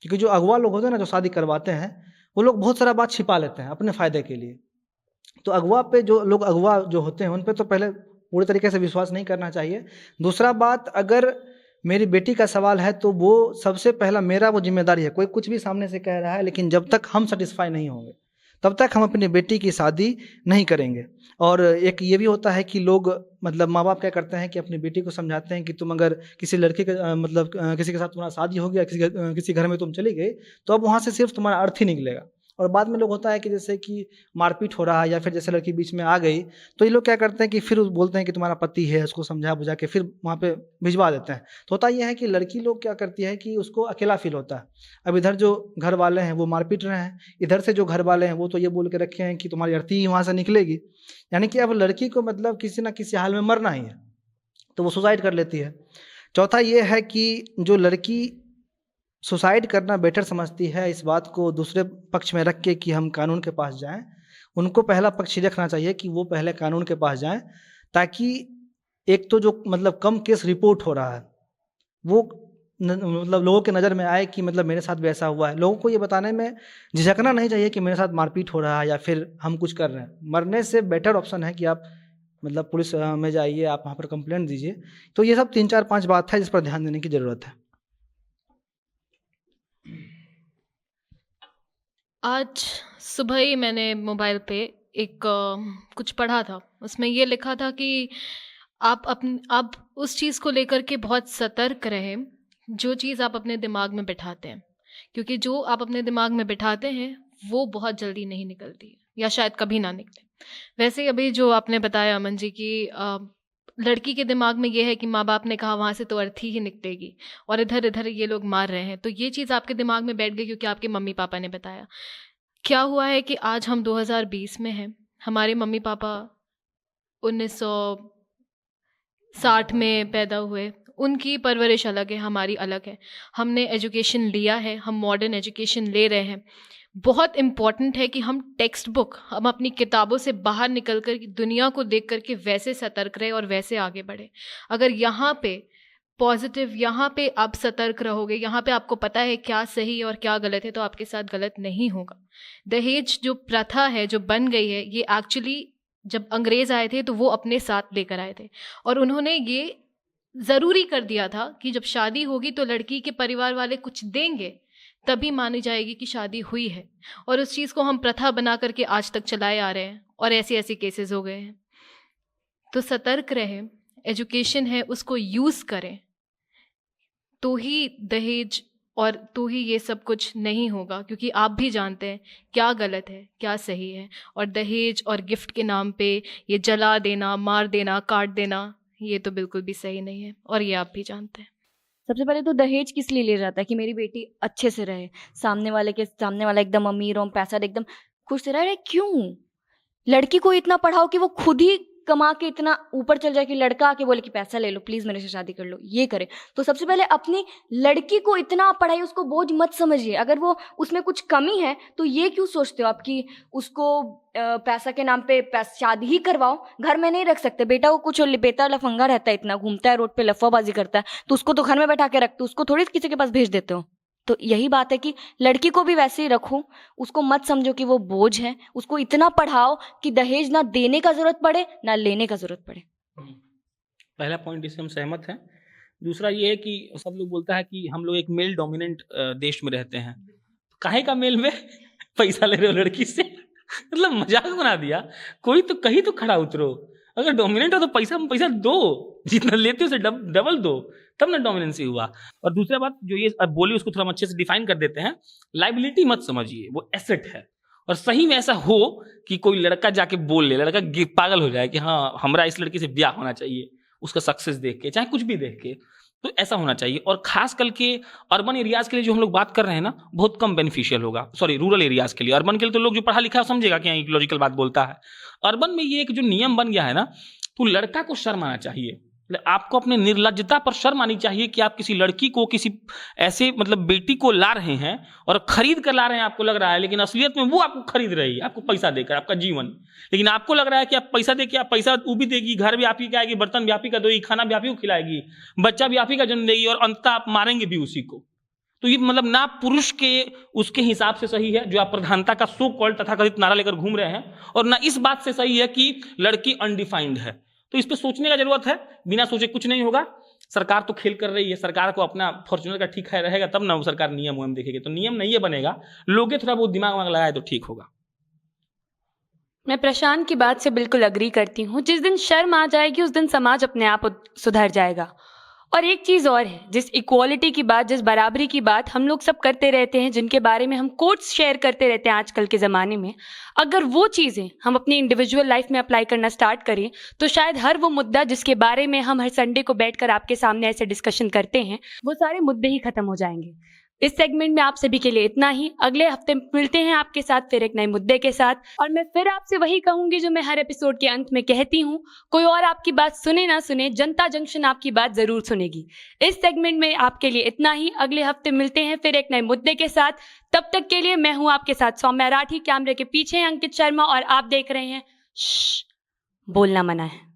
[SPEAKER 2] क्योंकि जो अगवा लोग होते हैं ना, जो शादी करवाते हैं, वो लोग बहुत सारा बात छिपा लेते हैं अपने फ़ायदे के लिए। तो अगवा पे जो लोग अगवा जो होते हैं उन पे तो पहले पूरी तरीके से विश्वास नहीं करना चाहिए। दूसरा बात, अगर मेरी बेटी का सवाल है तो वो सबसे पहला मेरा वो जिम्मेदारी है, कोई कुछ भी सामने से कह रहा है लेकिन जब तक हम सेटिस्फाई नहीं होंगे तब तक हम अपनी बेटी की शादी नहीं करेंगे। और एक ये भी होता है कि लोग मतलब माँ बाप क्या करते हैं कि अपनी बेटी को समझाते हैं कि तुम अगर किसी लड़के के मतलब किसी के साथ तुम्हारा शादी हो गया, किसी घर में तुम चली गई, तो अब वहाँ से सिर्फ तुम्हारा अर्थ ही निकलेगा। और बाद में लोग होता है कि जैसे कि मारपीट हो रहा है या फिर जैसे लड़की बीच में आ गई, तो ये लोग क्या करते हैं कि फिर बोलते हैं कि तुम्हारा पति है, उसको समझा बुझा के फिर वहाँ पे भिजवा देते हैं। तो होता यह है कि लड़की लोग क्या करती है कि उसको अकेला फील होता है। अब इधर जो घर वाले हैं वो मारपीट रहे हैं, इधर से जो घर वाले हैं वो तो ये बोल के रखे हैं कि तुम्हारी अर्थी ही वहाँ से निकलेगी, यानी कि अब लड़की को मतलब किसी ना किसी हाल में मरना ही है, तो वो सुसाइड कर लेती है। चौथा ये है कि जो लड़की सुसाइड करना बेटर समझती है, इस बात को दूसरे पक्ष में रख के कि हम कानून के पास जाएं, उनको पहला पक्ष ही रखना चाहिए कि वो पहले कानून के पास जाएं, ताकि एक तो जो मतलब कम केस रिपोर्ट हो रहा है वो मतलब लोगों के नज़र में आए कि मतलब मेरे साथ भी ऐसा हुआ है। लोगों को ये बताने में झिझकना नहीं चाहिए कि मेरे साथ मारपीट हो रहा है या फिर हम कुछ कर रहे हैं। मरने से बेटर ऑप्शन है कि आप मतलब पुलिस में जाइए, आप वहाँ पर कंप्लेंट दीजिए। तो ये सब 3 4 5 बात है जिस पर ध्यान देने की ज़रूरत है।
[SPEAKER 3] आज सुबह ही मैंने मोबाइल पे एक कुछ पढ़ा था, उसमें ये लिखा था कि आप उस चीज़ को लेकर के बहुत सतर्क रहें जो चीज़ आप अपने दिमाग में बिठाते हैं, क्योंकि जो आप अपने दिमाग में बिठाते हैं वो बहुत जल्दी नहीं निकलती है या शायद कभी ना निकले। वैसे ही अभी जो आपने बताया अमन जी की लड़की के दिमाग में ये है कि माँ बाप ने कहा वहाँ से तो अर्थी ही निकलेगी, और इधर इधर ये लोग मार रहे हैं, तो ये चीज़ आपके दिमाग में बैठ गई क्योंकि आपके मम्मी पापा ने बताया। क्या हुआ है कि आज हम 2020 में हैं, हमारे मम्मी पापा 1960 में पैदा हुए, उनकी परवरिश अलग है, हमारी अलग है। हमने एजुकेशन लिया है, हम मॉडर्न एजुकेशन ले रहे हैं। बहुत इम्पॉर्टेंट है कि हम टेक्स्ट बुक, हम अपनी किताबों से बाहर निकल कर दुनिया को देख कर के वैसे सतर्क रहे और वैसे आगे बढ़े। अगर यहाँ पे पॉजिटिव, यहाँ पे आप सतर्क रहोगे, यहाँ पे आपको पता है क्या सही है और क्या गलत है, तो आपके साथ गलत नहीं होगा। दहेज जो प्रथा है, जो बन गई है, ये एक्चुअली जब अंग्रेज़ आए थे तो वो अपने साथ लेकर आए थे और उन्होंने ये ज़रूरी कर दिया था कि जब शादी होगी तो लड़की के परिवार वाले कुछ देंगे तभी मानी जाएगी कि शादी हुई है। और उस चीज़ को हम प्रथा बना करके आज तक चलाए आ रहे हैं और ऐसे ऐसे केसेस हो गए हैं। तो सतर्क रहें, एजुकेशन है उसको यूज़ करें, तो ही दहेज और तो ही ये सब कुछ नहीं होगा, क्योंकि आप भी जानते हैं क्या गलत है क्या सही है। और दहेज और गिफ्ट के नाम पे ये जला देना, मार देना, काट देना, ये तो बिल्कुल भी सही नहीं है और ये आप भी जानते हैं।
[SPEAKER 4] सबसे पहले तो दहेज किस लिए ले जाता है कि मेरी बेटी अच्छे से रहे, सामने वाला एकदम अमीर हो, पैसा दे, एकदम खुश से रहे। क्यों? लड़की को इतना पढ़ाओ कि वो खुद ही कमा के इतना ऊपर चल जाए कि लड़का आके बोले कि पैसा ले लो प्लीज, मेरे से शादी कर लो, ये करे। तो सबसे पहले अपनी लड़की को इतना पढ़ाई, उसको बोझ मत समझिए। अगर वो उसमें कुछ कमी है तो ये क्यों सोचते हो आप कि उसको पैसा के नाम पे शादी ही करवाओ। घर में नहीं रख सकते बेटा को, कुछ बेटा लफंगा रहता है, इतना घूमता है रोड पे, लफाबाजी करता है, तो उसको तो घर में बैठा के रखते हो, उसको थोड़ी किसी के पास भेज देते हो। तो यही बात है कि लड़की को भी वैसे ही रखो, उसको मत समझो कि वो बोझ है, उसको इतना पढ़ाओ कि दहेज ना देने का जरूरत पड़े ना लेने का जरूरत पड़े।
[SPEAKER 1] पहला पॉइंट इससे हम सहमत हैं। दूसरा ये है कि सब लोग बोलता है कि हम लोग एक मेल डोमिनेंट देश में रहते हैं। काहे का मेल में पैसा ले रहे हो लड़की से, मतलब मजाक बना दिया। कोई तो कहीं तो खड़ा उतरो, अगर डोमिनेंट हो तो पैसा दो, जितना लेते हो उसे डबल दो, तब ना डोमिनेंसी हुआ। और दूसरा बात जो ये अब बोली उसको थोड़ा हम अच्छे से डिफाइन कर देते हैं। लाइबिलिटी मत समझिए, वो एसेट है। और सही में ऐसा हो कि कोई लड़का जाके बोल ले, लड़का पागल हो जाए कि हाँ हमारा इस लड़की से ब्याह होना चाहिए, उसका सक्सेस देख के, चाहे कुछ भी देख के, तो ऐसा होना चाहिए। और खास करके अर्बन एरियाज के लिए जो हम लोग बात कर रहे हैं ना, बहुत कम बेनिफिशियल होगा। सॉरी, रूरल एरियाज के लिए। अर्बन के लिए तो लोग जो पढ़ा लिखा है समझेगा कि एक लॉजिकल बात बोलता है। अर्बन में ये एक जो नियम बन गया है ना, तो लड़का को शर्म आना चाहिए। आपको अपने निर्लज्जता पर शर्म आनी चाहिए कि आप किसी लड़की को, किसी ऐसे मतलब बेटी को ला रहे हैं और खरीद कर ला रहे हैं, आपको लग रहा है, लेकिन असलियत में वो आपको खरीद रही है, आपको पैसा देकर, आपका जीवन। लेकिन आपको लग रहा है कि आप पैसा देके, आप पैसा वो भी देगी, घर भी आप ही का आएगी, बर्तन भी आप ही का दोगी, खाना भी आप ही को खिलाएगी, बच्चा भी आप ही का जन्म देगी, और अंततः आप मारेंगे भी उसी को। तो ये मतलब ना पुरुष के उसके हिसाब से सही है जो आप प्रधानता का सो कॉल्ड तथाकथित नारा लेकर घूम रहे हैं, और ना इस बात से सही है कि लड़की अनडिफाइंड है। तो इस पे सोचने का जरूरत है, बिना सोचे कुछ नहीं होगा। सरकार तो खेल कर रही है, सरकार को अपना फॉर्च्यूनर का ठीक है रहेगा तब ना वो सरकार नियम वयम देखेगी। तो नियम नहीं ये बनेगा, लोगे थोड़ा बहुत दिमाग वाग लगाए तो ठीक होगा।
[SPEAKER 5] मैं प्रशांत की बात से बिल्कुल अग्री करती हूँ। जिस दिन शर्म आ जाएगी उस दिन समाज अपने आप सुधर जाएगा। और एक चीज़ और है, जिस इक्वालिटी की बात, जिस बराबरी की बात हम लोग सब करते रहते हैं, जिनके बारे में हम कोट्स शेयर करते रहते हैं आजकल के ज़माने में, अगर वो चीज़ें हम अपनी इंडिविजुअल लाइफ में अप्लाई करना स्टार्ट करें तो शायद हर वो मुद्दा जिसके बारे में हम हर संडे को बैठकर आपके सामने ऐसे डिस्कशन करते हैं, वो सारे मुद्दे ही खत्म हो जाएंगे। इस सेगमेंट में आप सभी के लिए इतना ही। अगले हफ्ते मिलते हैं आपके साथ फिर एक नए मुद्दे के साथ। और मैं फिर आपसे वही कहूंगी जो मैं हर एपिसोड के अंत में कहती हूँ, कोई और आपकी बात सुने ना सुने, जनता जंक्शन आपकी बात जरूर सुनेगी। इस सेगमेंट में आपके लिए इतना ही। अगले हफ्ते मिलते हैं फिर एक नए मुद्दे के साथ। तब तक के लिए मैं हूँ आपके साथ सौम्या राठी, कैमरे के पीछे अंकित शर्मा, और आप देख रहे हैं बोलना मना है।